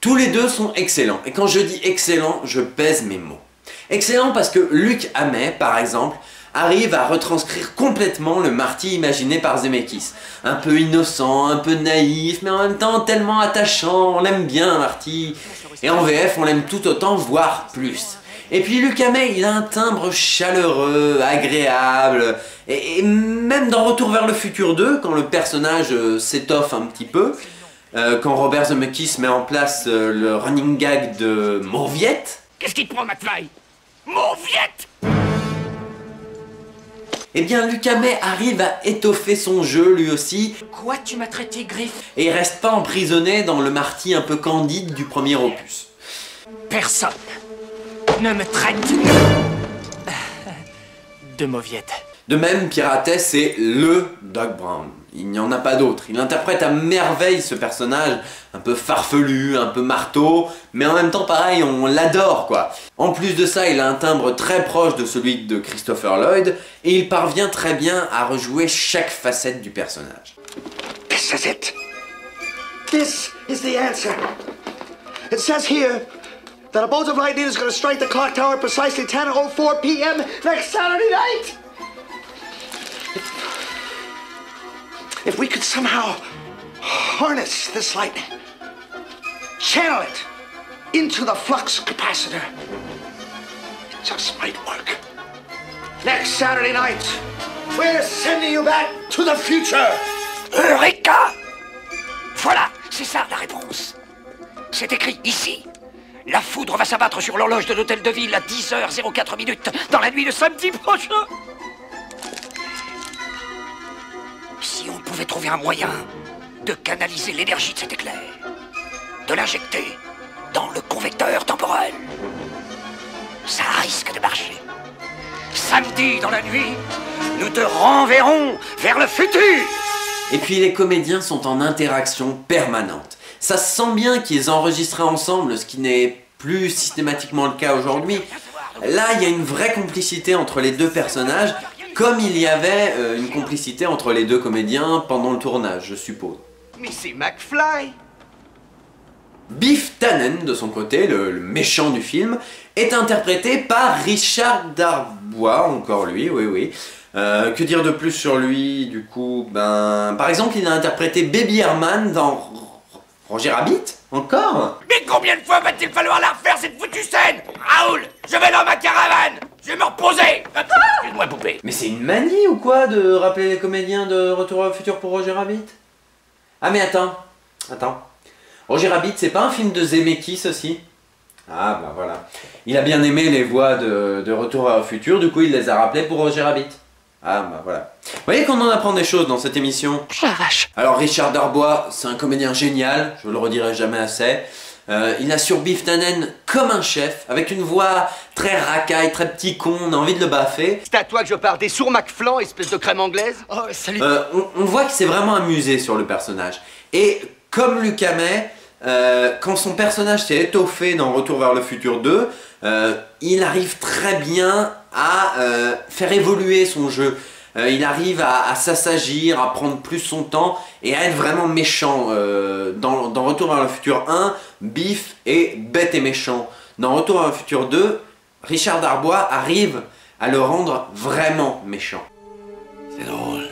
tous les deux sont excellents. Et quand je dis excellent, je pèse mes mots. Excellent parce que Luc Hamet, par exemple, arrive à retranscrire complètement le Marty imaginé par Zemeckis. Un peu innocent, un peu naïf, mais en même temps tellement attachant, on l'aime bien Marty. Et en VF, on l'aime tout autant, voire plus. Et puis Luc Hamet, il a un timbre chaleureux, agréable, et même dans Retour vers le futur 2, quand le personnage s'étoffe un petit peu, quand Robert Zemeckis met en place le running gag de Mauviette. Qu'est-ce qui te prend, McFly? Mauviette! Eh bien, Luc Hamet arrive à étoffer son jeu lui aussi. Quoi, tu m'as traité griffe? Et il reste pas emprisonné dans le Marty un peu candide du premier opus. Personne ne me traite de mauviette. De même, Pirates, c'est LE Doc Brown. Il n'y en a pas d'autre. Il interprète à merveille ce personnage, un peu farfelu, un peu marteau, mais en même temps, pareil, on l'adore, quoi. En plus de ça, il a un timbre très proche de celui de Christopher Lloyd, et il parvient très bien à rejouer chaque facette du personnage. This is it. This is the answer. It says here that a bolt of lightning is going to strike the clock tower at precisely 10:04 p.m. next Saturday night. If we could somehow harness this lightning, channel it into the flux capacitor, it just might work. Next Saturday night, we're sending you back to the future. Eureka! Voilà, c'est ça la réponse. C'est écrit ici. La foudre va s'abattre sur l'horloge de l'hôtel de ville à 10h04 dans la nuit de samedi prochain. Si on pouvait trouver un moyen de canaliser l'énergie de cet éclair, de l'injecter dans le convecteur temporel, ça risque de marcher. Samedi dans la nuit, nous te renverrons vers le futur. Et puis les comédiens sont en interaction permanente. Ça se sent bien qu'ils enregistraient ensemble, ce qui n'est plus systématiquement le cas aujourd'hui. Là, il y a une vraie complicité entre les deux personnages, comme il y avait une complicité entre les deux comédiens pendant le tournage, je suppose. Mais c'est McFly! Biff Tannen, de son côté, le méchant du film, est interprété par Richard Darbois, encore lui, oui. Que dire de plus sur lui, du coup? Par exemple, il a interprété Baby Herman dans Roger Rabbit, encore. Mais combien de fois va-t-il falloir la refaire cette foutue scène? Raoul, je vais dans ma caravane! Je vais me reposer! Excuse-moi, poupée. Mais c'est une manie ou quoi de rappeler les comédiens de Retour vers le futur pour Roger Rabbit? Ah mais attends. Roger Rabbit, c'est pas un film de Zemeckis aussi? Ah bah voilà. Il a bien aimé les voix de Retour vers le futur, du coup il les a rappelées pour Roger Rabbit. Ah bah voilà. Vous voyez qu'on en apprend des choses dans cette émission? La vache. Alors Richard Darbois, c'est un comédien génial, je le redirai jamais assez. Il assure Biff Tannen comme un chef, avec une voix très racaille, très petit con, on a envie de le baffer. C'est à toi que je parle, des sourds McFlan, espèce de crème anglaise? Oh, salut. On voit qu'il s'est vraiment amusé sur le personnage. Et comme Luc Hamet, quand son personnage s'est étoffé dans Retour vers le futur 2, il arrive très bien à faire évoluer son jeu. Il arrive à s'assagir, à prendre plus son temps et à être vraiment méchant. Dans Retour vers le futur 1, Biff est bête et méchant. Dans Retour vers le futur 2, Richard Darbois arrive à le rendre vraiment méchant. C'est drôle.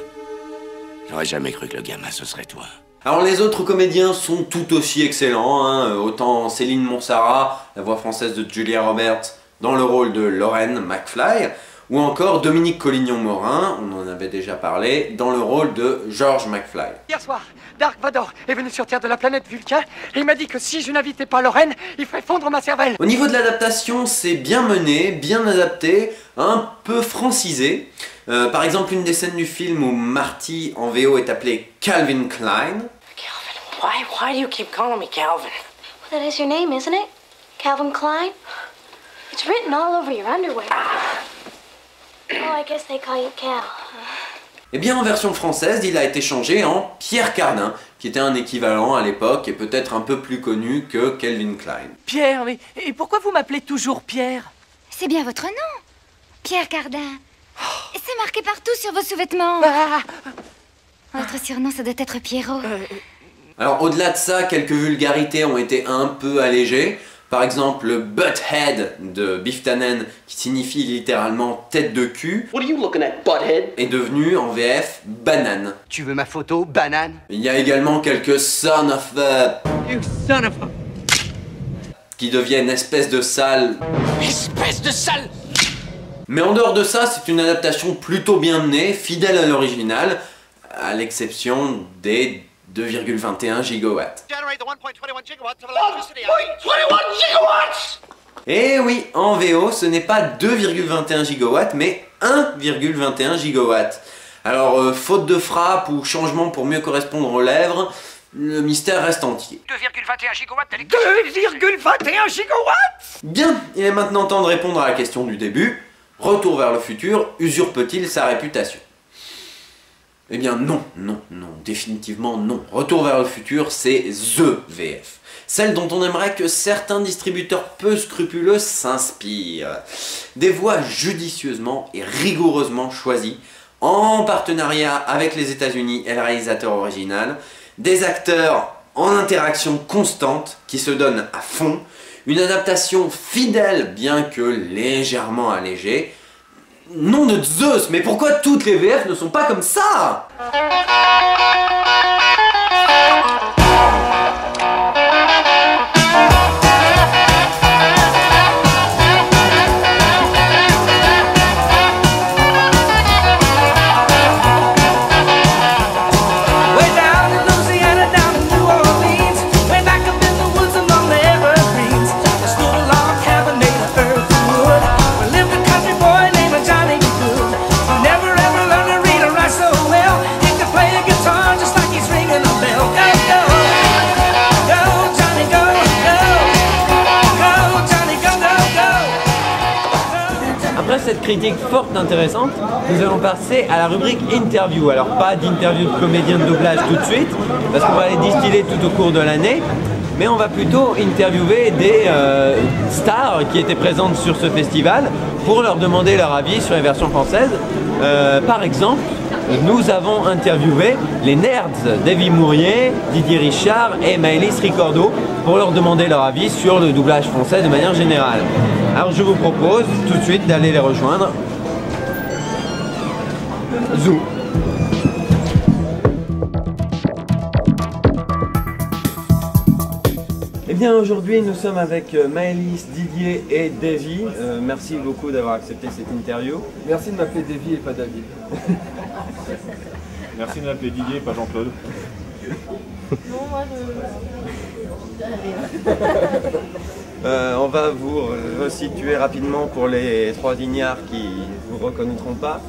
J'aurais jamais cru que le gamin ce serait toi. Alors les autres comédiens sont tout aussi excellents, hein. Autant Céline Monsarrat, la voix française de Julia Roberts, dans le rôle de Lorraine McFly, ou encore Dominique Collignon-Morin, on en avait déjà parlé, dans le rôle de George McFly. Hier soir, Dark Vador est venu sur Terre de la planète Vulcain et il m'a dit que si je n'invitais pas Lorraine, il ferait fondre ma cervelle. Au niveau de l'adaptation, c'est bien mené, bien adapté, un peu francisé. Par exemple, une des scènes du film où Marty en VO est appelé Calvin Klein. Why do you keep calling me Calvin? Well, that is your name, isn't it? Calvin Klein? It's written all over your underwear. Oh, I guess they call you Cal. Eh bien, en version française, il a été changé en Pierre Cardin, qui était un équivalent à l'époque et peut-être un peu plus connu que Calvin Klein. Pierre, mais et pourquoi vous m'appelez toujours Pierre? C'est bien votre nom, Pierre Cardin. C'est marqué partout sur vos sous-vêtements. Votre surnom, ça doit être Pierrot. Alors, au-delà de ça, quelques vulgarités ont été un peu allégées. Par exemple, le butthead de Biff Tannen, qui signifie littéralement tête de cul, est devenu en VF banane. Tu veux ma photo, banane? Il y a également quelques son of the... You son of a... qui deviennent espèce de sale. Espèce de sale! Mais en dehors de ça, c'est une adaptation plutôt bien menée, fidèle à l'original, à l'exception des 2,21 gigawatts. Et oui, en VO, ce n'est pas 2,21 gigawatts, mais 1,21 gigawatts. Alors, faute de frappe ou changement pour mieux correspondre aux lèvres, le mystère reste entier. 2,21 gigawatts d'électricité. 2,21 gigawatts! Bien, il est maintenant temps de répondre à la question du début. Retour vers le futur usurpe-t-il sa réputation? Eh bien non, définitivement non. Retour vers le futur, c'est THE VF. Celle dont on aimerait que certains distributeurs peu scrupuleux s'inspirent. Des voix judicieusement et rigoureusement choisies, en partenariat avec les États-Unis et le réalisateur original, des acteurs en interaction constante qui se donnent à fond, une adaptation fidèle bien que légèrement allégée. Nom de Zeus, mais pourquoi toutes les VF ne sont pas comme ça? Cette critique forte intéressante, nous allons passer à la rubrique interview. Alors pas d'interview de comédiens de doublage tout de suite, parce qu'on va les distiller tout au cours de l'année, mais on va plutôt interviewer des stars qui étaient présentes sur ce festival pour leur demander leur avis sur les versions françaises. Par exemple, nous avons interviewé les nerds Davy Mourier, Didier Richard et Maëlys Ricordo pour leur demander leur avis sur le doublage français de manière générale. Alors je vous propose tout de suite d'aller les rejoindre. Zou. Eh bien aujourd'hui nous sommes avec Maëlys, Didier et Davy. Merci beaucoup d'avoir accepté cette interview. Merci de m'appeler Davy et pas David. Merci de m'appeler Didier et pas Jean-Claude. Non, moi On va vous resituer rapidement pour les trois ignares qui ne vous reconnaîtront pas.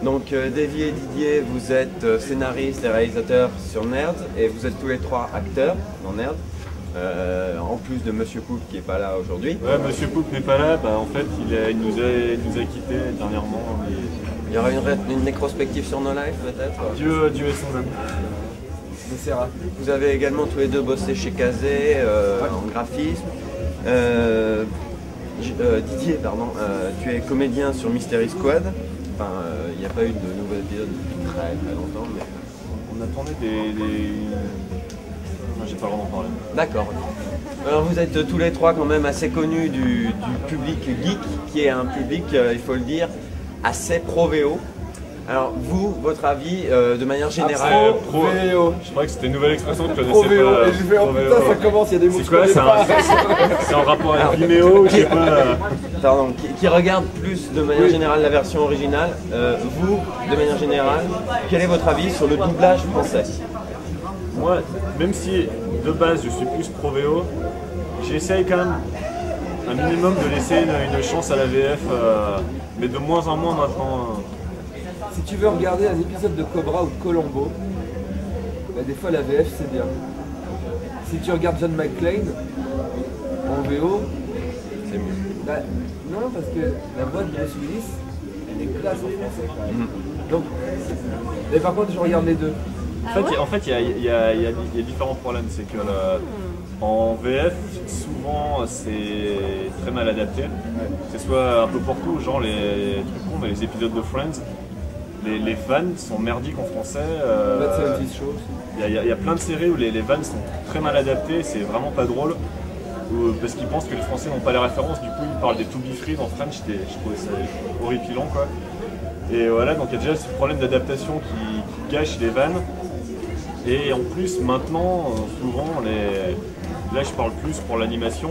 Donc Davy et Didier, vous êtes scénaristes et réalisateurs sur Nerds et vous êtes tous les trois acteurs dans Nerds. En plus de Monsieur Poop qui n'est pas là aujourd'hui. Ouais, Monsieur Poop n'est pas là, en fait il nous a quittés dernièrement. Il y aura une rétrospective sur nos lives peut-être. Dieu est son homme. Vous avez également tous les deux bossé chez Kazé en graphisme. Didier, pardon, tu es comédien sur Mystery Squad. Enfin, il n'y a pas eu de nouvel épisode depuis très longtemps. Mais... On a tourné des... J'ai pas le droit d'en parler. D'accord. Alors vous êtes tous les trois quand même assez connus du public geek, qui est un public, il faut le dire, assez pro-VO. Alors vous, votre avis de manière générale... Pro-VO. Je crois que c'était une nouvelle expression que tu connaissais pas. Et je vais, oh putain, ça commence, il y a des mots que je connais pas. C'est en rapport avec Vimeo, je sais pas... Pardon, qui regarde plus de manière générale la version originale. Vous, de manière générale, quel est votre avis sur le doublage français? Moi, même si de base je suis plus pro-VO, j'essaye quand même un minimum de laisser une chance à la VF, mais de moins en moins maintenant. Si tu veux regarder un épisode de Cobra ou de Colombo, des fois la VF c'est bien. Si tu regardes John McClane en VO, c'est mieux. Non, parce que la voix de Bruce Willis, elle est classe en français quand même. Donc, mais par contre je regarde les deux. En fait, il y a différents problèmes. C'est que en VF, souvent c'est très mal adapté. Que ce soit un peu pour tout, genre les trucs cons, mais les épisodes de Friends, les vannes sont merdiques en français. Il y a plein de séries où les vannes sont très mal adaptées, c'est vraiment pas drôle. Parce qu'ils pensent que les Français n'ont pas les références, du coup ils parlent des to be free dans French, je trouvais ça horripilant quoi. Et voilà, donc il y a déjà ce problème d'adaptation qui gâche les vannes. Et en plus, maintenant, souvent, là je parle plus pour l'animation,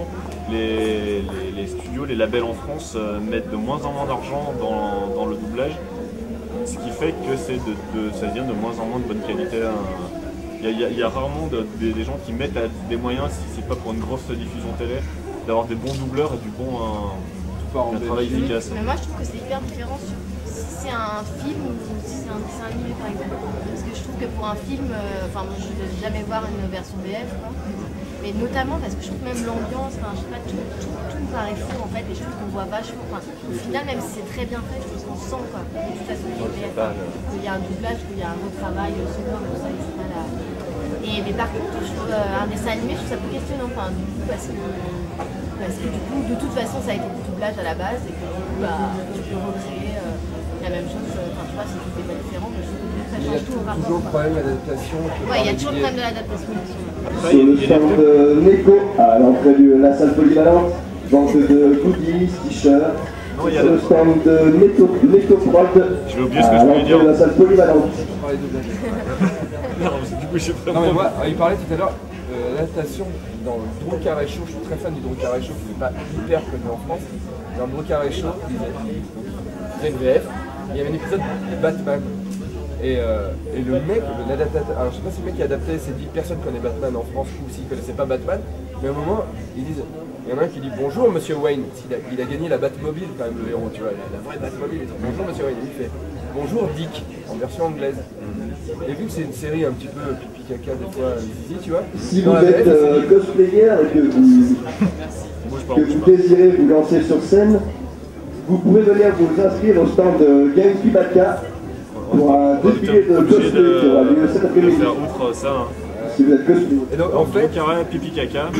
les studios, les labels en France mettent de moins en moins d'argent dans le doublage, ce qui fait que ça devient de moins en moins de bonne qualité. Il y a rarement des gens qui mettent des moyens, si c'est pas pour une grosse diffusion télé, d'avoir des bons doubleurs et un travail efficace. Mais moi je trouve que c'est hyper différent si c'est un film ou si c'est un dessin animé par exemple. Parce que je trouve que pour un film, moi je ne vais jamais voir une version VF, quoi. Mais notamment parce que je trouve même l'ambiance, je sais pas, tout me paraît fou en fait, et je trouve qu'on voit vachement, au final même si c'est très bien fait, je trouve qu'on sent quoi, de toute façon qu'il y a un doublage, qu'il y a un retravail sonore, tout ça, etc. Mais par contre, je trouve un dessin animé, je trouve ça plus questionnant, du coup, parce que du coup, de toute façon, ça a été du doublage à la base, et que du coup, tu peux recréer la même chose, tu vois, si tout n'est pas différent, mais je trouve que ça change tout. Il y a toujours le problème de l'adaptation. Ouais, il y a toujours le problème de l'adaptation. Sur le stand Neko, à l'entrée de la salle polyvalente, vente de goodies, t-shirts. Sur le stand Neko Prod, à l'entrée de la salle polyvalente. Non mais moi, il parlait tout à l'heure, l'adaptation dans le Drew Carey Show, je suis très fan du Drew Carey Show qui n'est pas hyper connu en France. Dans le Drew Carey Show, il y a une VF, il y avait un épisode de Batman. Et le mec, l'adaptateur, alors je sais pas si le mec qui a adapté s'est dit personne connaît Batman en France ou s'il connaissait pas Batman, mais à un moment, il y en a un qui dit bonjour monsieur Wayne, il a gagné la Batmobile quand même le héros, tu vois, la vraie Batmobile, il dit bonjour monsieur Wayne, il fait bonjour Dick, en version anglaise. Et vu que c'est une série un petit peu pipi caca des fois, zizi, tu vois. Si vous êtes cosplayer et que vous désirez vous lancer sur scène, vous pouvez venir vous inscrire au stand de GameCube Aka pour un défilé de cosplay qui aura lieu cet après-midi. Outre ça, si vous êtes cosplayer. Et donc en fait, carré, pipi caca.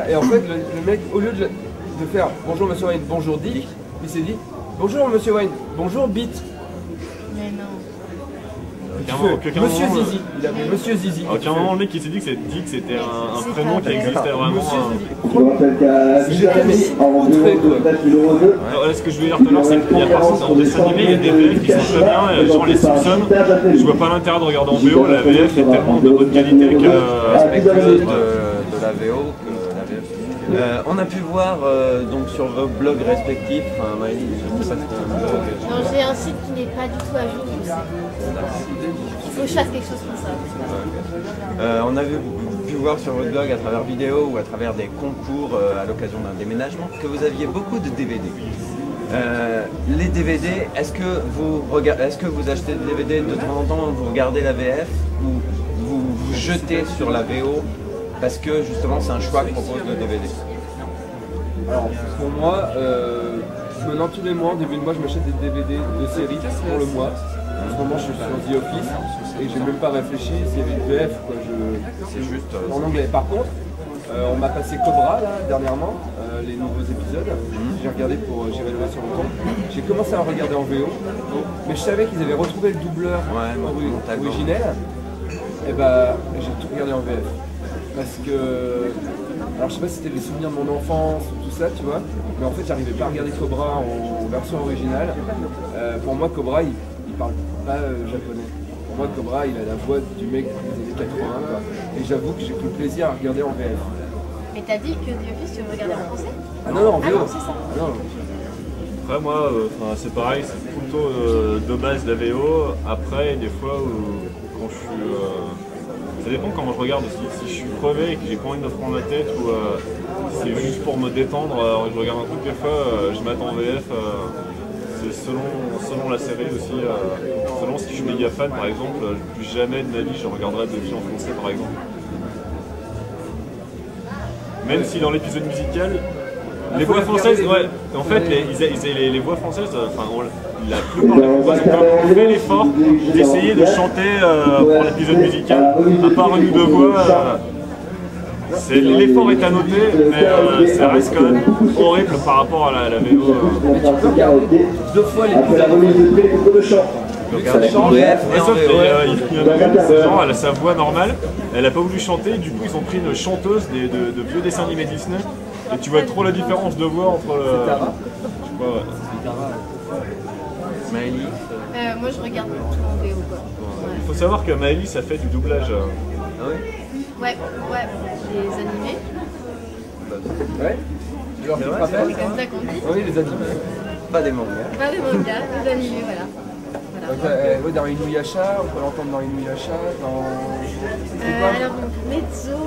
Et en fait, le mec, au lieu de faire bonjour monsieur Wayne, bonjour Dick, il s'est dit bonjour monsieur Wayne, bonjour Beat. Mais non. Monsieur Zizi, il avait Monsieur Zizi. À aucun moment le mec il s'est dit que c'était un prénom qui existait vraiment. J'étais outré quoi. Là, ce que je voulais dire tout à l'heure, c'est qu'il y a par contre en dessin animé, il y a des VF qui sont très bien, genre les Simpsons, je vois pas l'intérêt de regarder en VO, la VF est tellement de bonne qualité que... de la VO que la VF. On a pu voir donc sur vos blogs respectifs, Maëlie, je sais pas si c'est un blog. Non, j'ai un site qui n'est pas du tout à jour aussi. Il faut que je fasse quelque chose pour ça. On a pu voir sur votre blog à travers vidéo ou à travers des concours à l'occasion d'un déménagement que vous aviez beaucoup de DVD. Les DVD, est-ce que vous achetez des DVD de temps en temps, vous regardez la VF ou vous jetez sur la VO parce que justement c'est un choix que propose le DVD? Alors pour moi, maintenant tous les mois, en début de mois, je m'achète des DVD de séries pour le mois. En ce moment je suis sur The Office et j'ai même pas réfléchi, c'est une VF quoi. C'est juste en anglais. Par contre, on m'a passé Cobra là dernièrement, les nouveaux épisodes. J'ai regardé pour gérer le sur longtemps. J'ai commencé à regarder en VO, mais je savais qu'ils avaient retrouvé le doubleur originel. Et bah j'ai tout regardé en VF. Parce que, alors je sais pas si c'était les souvenirs de mon enfance ou tout ça, tu vois, mais en fait j'arrivais pas à regarder Cobra en version originale. Pour moi Cobra il parle pas japonais. Pour moi Cobra il a la voix du mec des années 80 quoi. Et j'avoue que j'ai pris plaisir à regarder en VF. Mais t'as dit que The Office tu veux regarder en français? Ah non, en VO. Ah non, c'est ça. Ah, non. Après moi, c'est pareil, c'est plutôt de base la VO. Après, des fois quand je suis... ça dépend comment je regarde aussi. Si je suis crevé et que j'ai pas envie de me prendre la tête ou c'est juste pour me détendre, je regarde un truc des fois, je m'attends en VF. C'est selon la série aussi. Selon si je suis méga fan par exemple, plus jamais de ma vie je regarderai des films en français par exemple. Même si dans l'épisode musical, les voix françaises, ouais, en fait les voix françaises, la plupart des voix ont fait l'effort d'essayer de chanter pour l'épisode musical, à part une ou deux voix. L'effort est à noter, mais ça reste quand même horrible par rapport à la VO. Deux fois les genre, elle a sa voix normale, elle a pas voulu chanter, du coup ils ont pris une chanteuse de vieux dessins animés Disney, et tu vois trop la différence de voix entre le... Je sais pas, ouais. Maëlie moi je regarde tout en VO quoi. Il faut savoir que Maëlie ça fait du doublage. Ah oui? Ouais, les animés. Ouais. Tu leur rappelles? C'est comme ça qu'on dit. Oui, les animés. Pas des mangas. Pas des mangas, des animés, voilà. Donc, dans Inuyasha, on peut l'entendre dans Inuyasha, dans... alors Mezzo.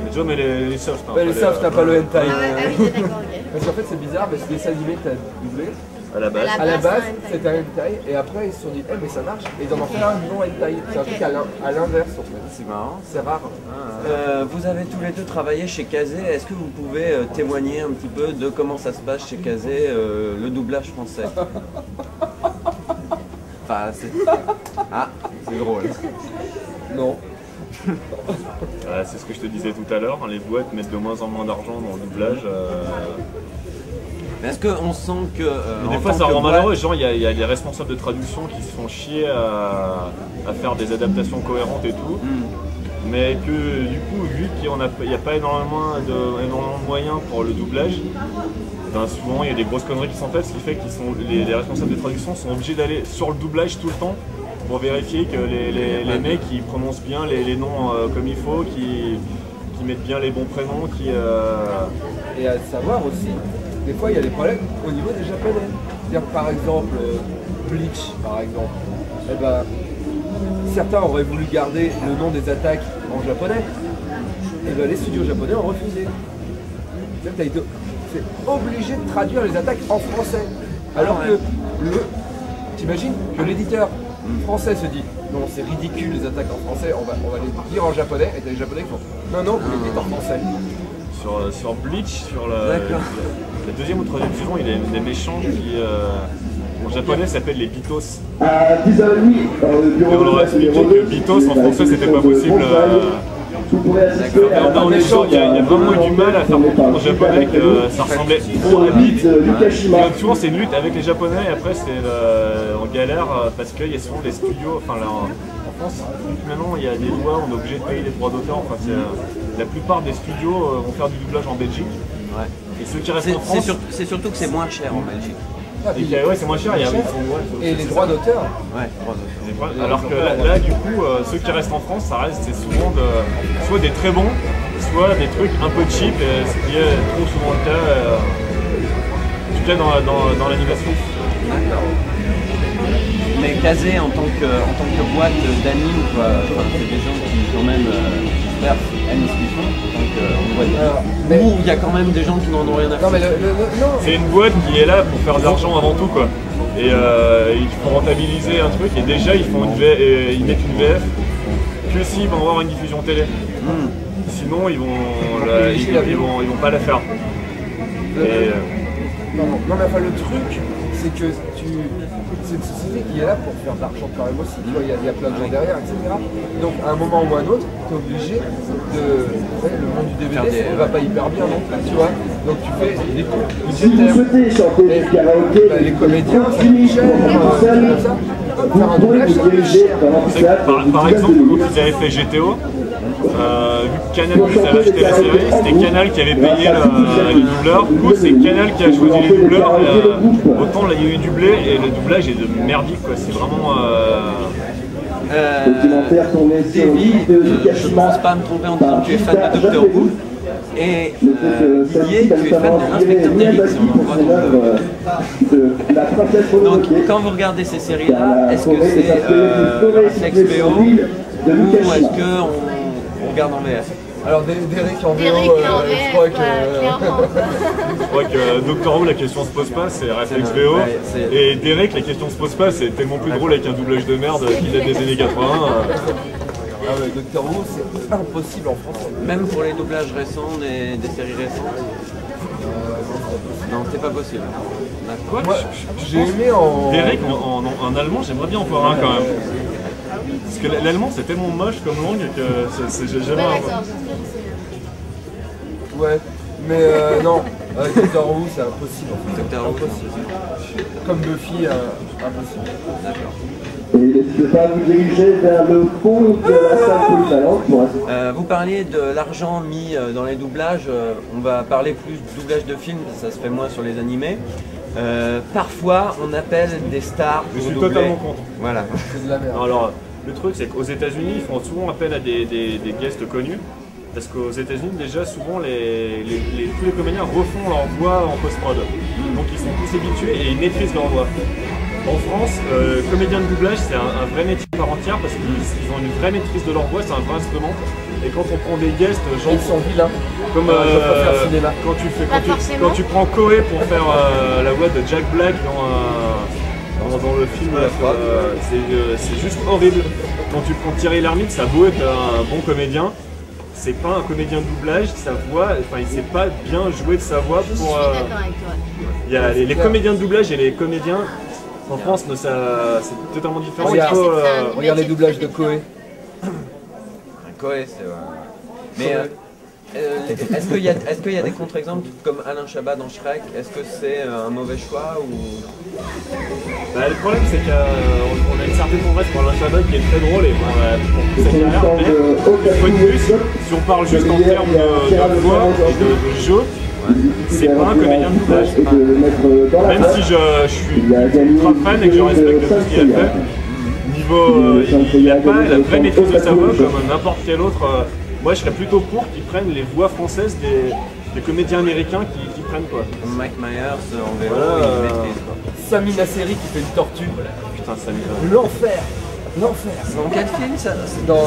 Mezzo, mais les softs. Ouais, les softs, t'as pas le hentai. Ah oui, d'accord, ok. Parce qu'en fait c'est bizarre, parce que les animés t'as doublé. À la base c'était un hentai, et après ils se sont dit, mais ça marche, et ils en ont fait un non hentai. C'est un truc à l'inverse en fait. C'est marrant. C'est rare. Vous avez tous les deux travaillé chez Kazé, est-ce que vous pouvez témoigner un petit peu de comment ça se passe chez Kazé, le doublage français? Enfin, c'est... Ah, c'est drôle. Non. C'est ce que je te disais tout à l'heure, les boîtes mettent de moins en moins d'argent dans le doublage. Mais est-ce qu'on sent que... des fois ça rend malheureux, genre il y a des responsables de traduction qui se font chier à faire des adaptations cohérentes et tout. Mais que du coup, vu qu'il n'y a pas énormément de moyens pour le doublage, ben souvent il y a des grosses conneries qui sont faites, ce qui fait que les responsables de traduction sont obligés d'aller sur le doublage tout le temps pour vérifier que les mecs ils prononcent bien les noms comme il faut, qui mettent bien les bons prénoms, Et à savoir aussi, des fois il y a des problèmes au niveau des japonais. C'est-à-dire par exemple, Bleach par exemple, eh ben, certains auraient voulu garder le nom des attaques en japonais, et ben, les studios japonais ont refusé. C'est obligé de traduire les attaques en français. Alors que t'imagines que l'éditeur français se dit non, c'est ridicule les attaques en français, on va les dire en japonais, et t'as les japonais qui font non, vous les dites en français. Sur Bleach, sur la deuxième ou troisième saison, il y a des méchants qui en japonais s'appellent les Bitos. À 10h30, on leur a expliqué que Bitos en français c'était pas possible. vous pourrez assister à Dans les gens, il y a vraiment eu du mal à faire comprendre aux Japonais que ça ressemblait trop à Beat. Souvent c'est une lutte avec les Japonais et après c'est en galère parce qu'il y a souvent des studios, enfin là, en France, maintenant il y a des lois, on est obligé de payer les droits d'auteur, enfin la plupart des studios vont faire du doublage en Belgique. Ouais. Et ceux qui restent en France... C'est surtout que c'est moins cher en Belgique. Ouais, c'est moins cher. Et les droits d'auteur. Ouais, droits d'auteur. Alors que là, du coup, ceux qui restent en France, ça reste souvent soit des très bons, soit des trucs un peu cheap, ce qui est trop souvent le cas, en tout cas dans l'animation. D'accord. Mais Kazé en tant que boîte d'anime, c'est des gens qui quand même aiment ce qu'ils font en tant que boîte. Ou il y a quand même des gens qui n'en ont rien à faire. C'est une boîte qui est là pour faire de l'argent avant tout, quoi. Et il faut rentabiliser un truc et déjà ils mettent une VF que s'ils vont avoir une diffusion télé. Sinon ils vont pas la faire. Non mais enfin le truc c'est que c'est une société qui est là pour faire de l'argent quand même aussi, tu vois, il y a plein de gens derrière, etc. Donc à un moment ou à un autre, tu es obligé de... le monde du DVD ne va pas hyper bien non plus, tu vois. Donc tu fais des cours Si vous souhaitez chanter du karaoké, les comédiens, ça vous pouvez vous diriger dans l'amphithéâtre. Par exemple, quand ils avaient fait GTO, vu que Canal avait acheté la série, c'était Canal qui avait payé les doubleurs. Du coup, c'est Canal qui a choisi les doubleurs. Autant là, il y a eu du blé et le doublage est de merdique, quoi. C'est vraiment. Davy, je ne pense pas me tromper en disant que tu es fan de Doctor Who. Et Didier, tu es fan de l'inspecteur Derrick, si on en croit. Donc, quand vous regardez ces séries-là, est-ce que c'est Réflex VO ou est-ce qu'on regarde en VF? Alors Derrick en VO, je crois que Doctor Who, la question se pose pas, c'est Réflex VO. Et Derrick, la question se pose pas, c'est tellement plus drôle avec un doublage de merde qui date des années 80. Ah ouais, Doctor Who, c'est impossible en France. Même pour les doublages récents, des séries récentes. Non, c'est pas possible. Moi, j'ai aimé en... Derrick en allemand, j'aimerais bien en voir un quand même. Parce que l'allemand c'est tellement moche comme langue que j'ai jamais... Ouais, mais non, Doctor Who c'est impossible en fait. Doctor Who, impossible. Comme Buffy, impossible. D'accord. Et n'hésitez pas à vous diriger vers le fond de la salle polyvalente. Vous parliez de l'argent mis dans les doublages, on va parler plus de doublage de films, ça se fait moins sur les animés. Parfois on appelle des stars pour doubler. Je suis totalement contre. Voilà. C'est de la merde. Alors, le truc c'est qu'aux États-Unis ils font souvent appel à des guests connus. Parce qu'aux États-Unis déjà souvent tous les comédiens refont leur voix en post-prod. Donc ils sont tous habitués et ils maîtrisent leur voix. En France, comédien de doublage c'est un vrai métier par entière parce qu'ils ont une vraie maîtrise de leur voix, c'est un vrai instrument. Et quand on prend des guests, genre... Ils sont vilains. Comme quand tu prends Corey pour faire la voix de Jack Black dans le film, c'est juste horrible. Quand tu prends Thierry Lhermitte, ça a beau être un bon comédien, c'est pas un comédien de doublage, sa voix, enfin il sait pas bien jouer de sa voix pour... Je suis d'accord avec toi. Il y a les comédiens de doublage et les comédiens... En France, c'est totalement différent. Regarde les doublages de Koé. Koé, c'est vrai. Mais est-ce qu'il y a des contre-exemples comme Alain Chabat dans Shrek? Est-ce que c'est un mauvais choix ou... Le problème c'est qu'on a une certaine tendresse pour Alain Chabat qui est très drôle et pour sa carrière, mais une fois de plus, si on parle juste en termes de voix et de jeu, c'est pas un comédien de doublage. Même si je suis ultra fan et que je respecte tout ce qu'il a fait, niveau, il a pas la vraie maîtrise de sa voix comme n'importe quel autre. Moi je serais plutôt pour qu'ils prennent les voix françaises des comédiens américains qui prennent quoi. Comme Mike Myers en VO, il maîtrise quoi. Sami Nasseri qui fait une tortue. Putain, Sami. L'enfer. L'enfer. Dans quel film ça? Dans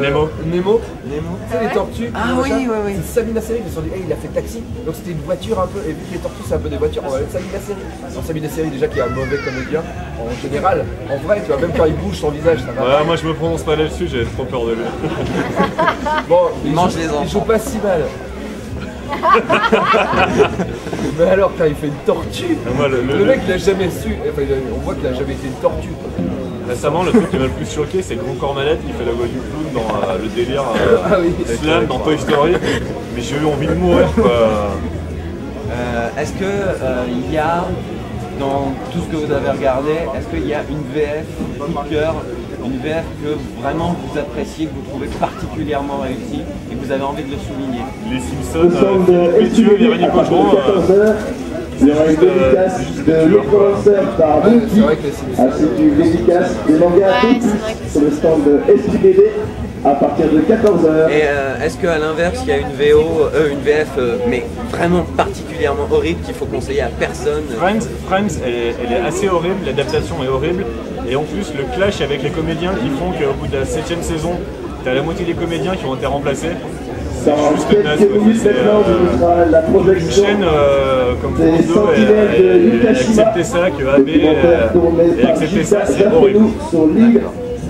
Nemo. Nemo. Tu sais les tortues. Ah oui, oui. C'est Sami Nasseri qui se sont dit, hey, il a fait Taxi. Donc c'était une voiture un peu, et vu que les tortues c'est un peu des voitures, on va mettre Sami Nasseri. Alors Sami Nasseri déjà qui est un mauvais comédien, en général, en vrai, tu vois, même quand il bouge son visage, ça va. Ouais, moi je me prononce pas là-dessus, j'ai trop peur de lui. Bon, il mange les enfants. Il joue pas si mal. Mais alors, putain, il fait une tortue. Moi, le mec, il a jamais su. Enfin, on voit qu'il a jamais été une tortue. Quoi. Récemment, le truc qui m'a le plus choqué, c'est Grand Corps Malade qui fait la voix du clown dans le délire Slam dans Toy Story. Mais j'ai eu envie de mourir, quoi. Est-ce que il y a, dans tout ce que vous avez regardé, est-ce qu'il y a une VF coup de cœur, une VF que vraiment vous appréciez, que vous trouvez particulièrement réussie et que vous avez envie de le souligner? Les Simpsons, Philippe et Rémi Cochon. Il y aura une dédicace de l'influenceur par Monkey, ainsi qu'une dédicace des mangas sur le stand de SPBD à partir de 14h. Et est-ce qu'à l'inverse, il y a une une VF, mais vraiment particulièrement horrible qu'il faut conseiller à personne? Friends, elle est assez horrible, l'adaptation est horrible, et en plus le clash avec les comédiens qui font qu'au bout de la 7ème saison, t'as la moitié des comédiens qui ont été remplacés. C'est juste naze, c'est une chaîne comme Frodo et accepter ça, que AB et accepter ça, c'est horrible.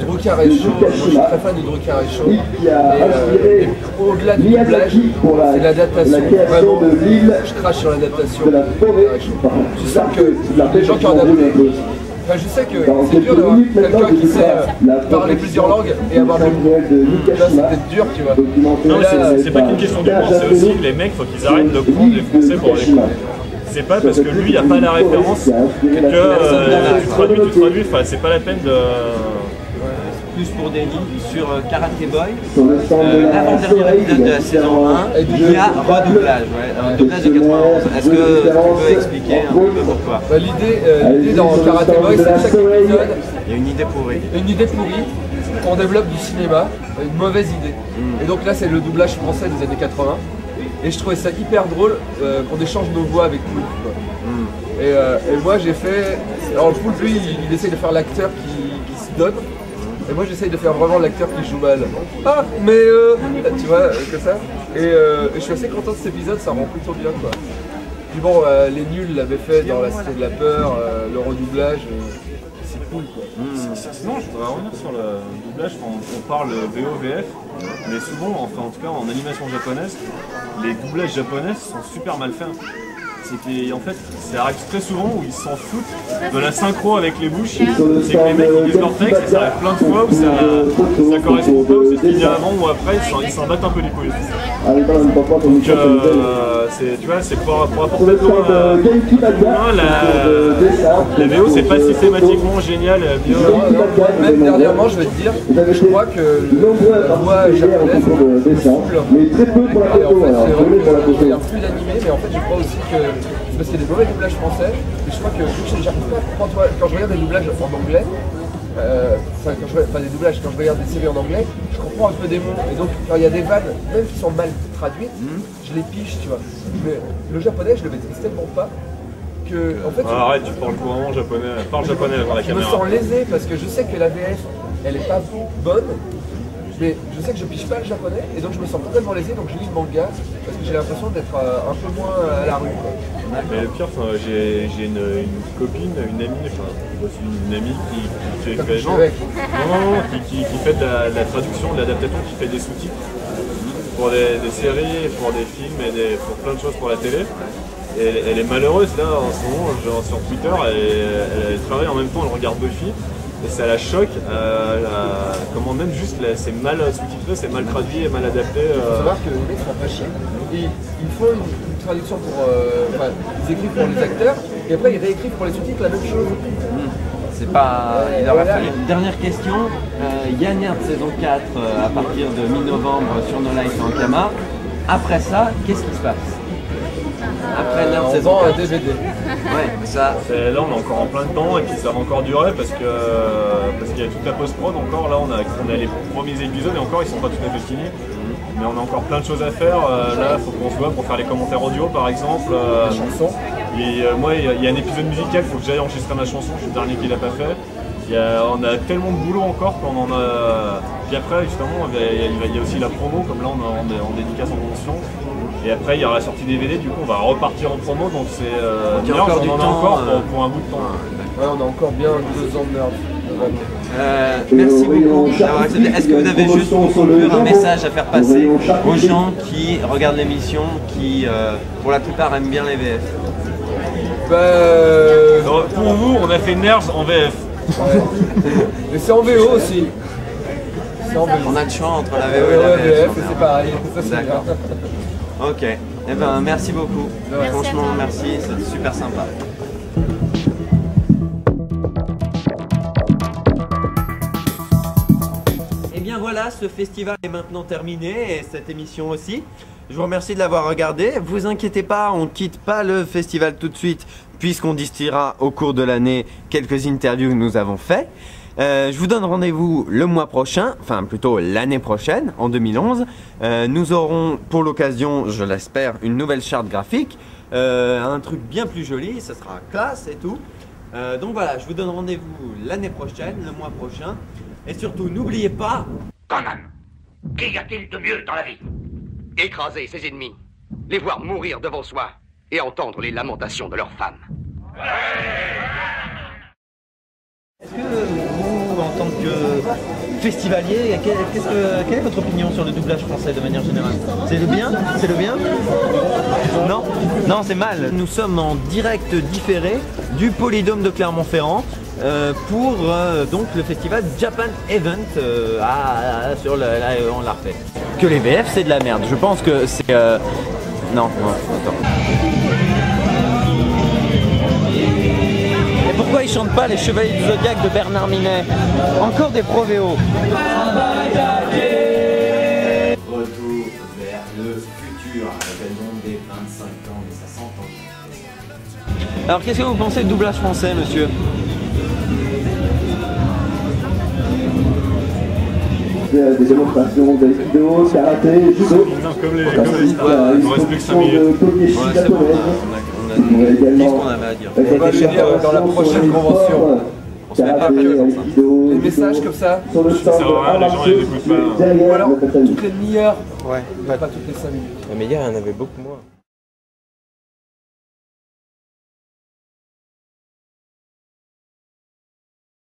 Drew Carey Show, moi je suis très fan de Drew Carey Show. Et au-delà du doublage, c'est l'adaptation. Vraiment, je crache sur l'adaptation. Je sais que les gens qui en adaptent. Enfin, je sais que c'est dur d'avoir quelqu'un qui sait parler plusieurs langues et avoir de là c'est peut-être dur, tu vois. Non, c'est pas qu'une question d'humour, c'est aussi que les mecs, faut qu'ils arrêtent de prendre les français pour les cons. C'est pas parce que lui, il n'y a pas la référence que tu traduis, enfin, c'est pas la peine de... Plus pour Denis sur Karate Boy, l'avant-dernier épisode de la saison 1, il y a redoublage, un doublage de 91. Est-ce que tu peux expliquer un peu pourquoi? L'idée dans Karate Boy, c'est que chaque épisode, il y a une idée pourrie. Une idée pourrie, on développe du cinéma, une mauvaise idée. Et donc là, c'est le doublage français des années 80. Et je trouvais ça hyper drôle qu'on échange nos voix avec Poulpe. Et moi, j'ai fait... Alors le Poulpe, lui, il essaye de faire l'acteur qui se donne. Et moi j'essaye de faire vraiment l'acteur qui joue mal. Ah mais tu vois, que ça. Et je suis assez content de cet épisode, ça rend plutôt bien quoi. Puis bon, les nuls l'avaient fait dans La Cité de la Peur, le redoublage, c'est cool quoi. Sinon je voudrais revenir sur le doublage quand on parle VO-VF, mais souvent, enfin en tout cas en animation japonaise, les doublages japonais sont super mal faits. En fait, ça arrive très souvent où ils s'en foutent de la synchro avec les bouches. C'est que les mecs ils disent leur texte et ça arrive plein de fois où ça correspond pas, ou c'est ce qu'il y a avant ou après, ils s'en battent un peu les couilles. Donc tu vois, c'est pour apporter la VO c'est pas systématiquement génial. Même dernièrement, je vais te dire, je crois que la voix japonaise mais très peu pour la photo. Je regarde plus d'animé, mais en fait je crois aussi que c'est parce qu'il y a des mauvais doublages français, et je crois que j'arrive pas à comprendre, quand je regarde des doublages en anglais, quand je regarde des séries en anglais, je comprends un peu des mots, et donc quand il y a des vannes, même qui sont mal traduites, je les pige, tu vois. Mais le japonais, je le maîtrise tellement pas que, en fait... arrête, tu parles couramment japonais, parle japonais devant la caméra. Je me sens lésé parce que je sais que la VF, elle est pas bonne, mais je sais que je pige pas le japonais, et donc je me sens complètement lésé, donc je lis le manga, parce que j'ai l'impression d'être un peu moins à la rue, quoi. Mais le pire, j'ai une copine, une amie, une amie qui fait de la traduction, de l'adaptation, qui fait des sous-titres pour des séries, pour des films et pour plein de choses pour la télé. Et elle est malheureuse là en ce moment, genre, sur Twitter, elle travaille en même temps, elle regarde Buffy. Et ça la choque, comment même juste c'est mal sous-titré, c'est mal traduit et mal adapté. Il faut savoir que les mecs font pas chier. Ils font une traduction pour... ils écrivent pour les acteurs, et après ils réécrivent pour les sous-titres la même chose. C'est pas... Il aurait fallu. Dernière question, Yann saison 4 à partir de mi-novembre sur No Life et Ankama. Après ça, qu'est-ce qui se passe? Après Nerd saison un DVD. Ouais, ça. Là on est encore en plein dedans et puis ça va encore durer parce qu'il y a toute la post-prod encore. Là on a les premiers épisodes et encore ils sont pas tout à fait finis. Mais on a encore plein de choses à faire. Là il faut qu'on se voit pour faire les commentaires audio par exemple. Les chansons. Moi il y a un épisode musical, il faut que j'aille enregistrer ma chanson, je suis le dernier qui l'a pas fait. On a tellement de boulot encore qu'on en a. Puis après justement il y a aussi la promo, comme là on est en dédicace en convention. Et après il y aura la sortie DVD, du coup on va repartir en promo, donc c'est on en a encore pour un bout de temps. Ouais, on a encore bien 2 ans de Nerd. Merci beaucoup d'avoir accepté. Est-ce que vous avez juste pour conclure un message à faire passer aux gens qui regardent l'émission, qui pour la plupart aiment bien les VF? Pour vous, on a fait Nerds en VF. Ouais. Mais c'est en VO aussi. On a le choix entre la VO et la VF. C'est pareil. D'accord. Ok. Eh ben merci beaucoup. Franchement merci, c'est super sympa. Et bien voilà, ce festival est maintenant terminé et cette émission aussi. Je vous remercie de l'avoir regardé. Vous inquiétez pas, on ne quitte pas le festival tout de suite puisqu'on distillera au cours de l'année quelques interviews que nous avons fait. Je vous donne rendez-vous le mois prochain, enfin plutôt l'année prochaine, en 2011. Nous aurons pour l'occasion, je l'espère, une nouvelle charte graphique, un truc bien plus joli, ça sera classe et tout. Donc voilà, je vous donne rendez-vous l'année prochaine, le mois prochain. Et surtout, n'oubliez pas... Conan, qu'y a-t-il de mieux dans la vie? Écraser ses ennemis, les voir mourir devant soi et entendre les lamentations de leurs femmes. Est-ce que vous, en tant que festivalier, quelle est votre opinion sur le doublage français de manière générale? C'est le bien? C'est le bien? Non? Non, c'est mal. Nous sommes en direct différé du Polydôme de Clermont-Ferrand pour donc le festival Japan Event. On l'a refait. Que les VF, c'est de la merde. Je pense que c'est... Non, attends. Pourquoi ils chantent pas les Chevaliers du Zodiaque de Bernard Minet? Encore des pro-VO. Retour vers le futur à l'occasion des 25 ans, des 60 ans. Alors qu'est-ce que vous pensez de doublage français, monsieur? Des démonstrations d'aïkido, karaté, judo. On reste plus que 5 minutes. Ouais, c'est bon, on a dit ce qu'on avait à dire. On va finir dans la prochaine convention. On se met pas des messages comme ça. Ça sert à rien, les gens ils écoutent pas. Ou alors toutes les demi-heures. Ouais. Pas toutes les 5 minutes. Mais hier il y en avait beaucoup moins.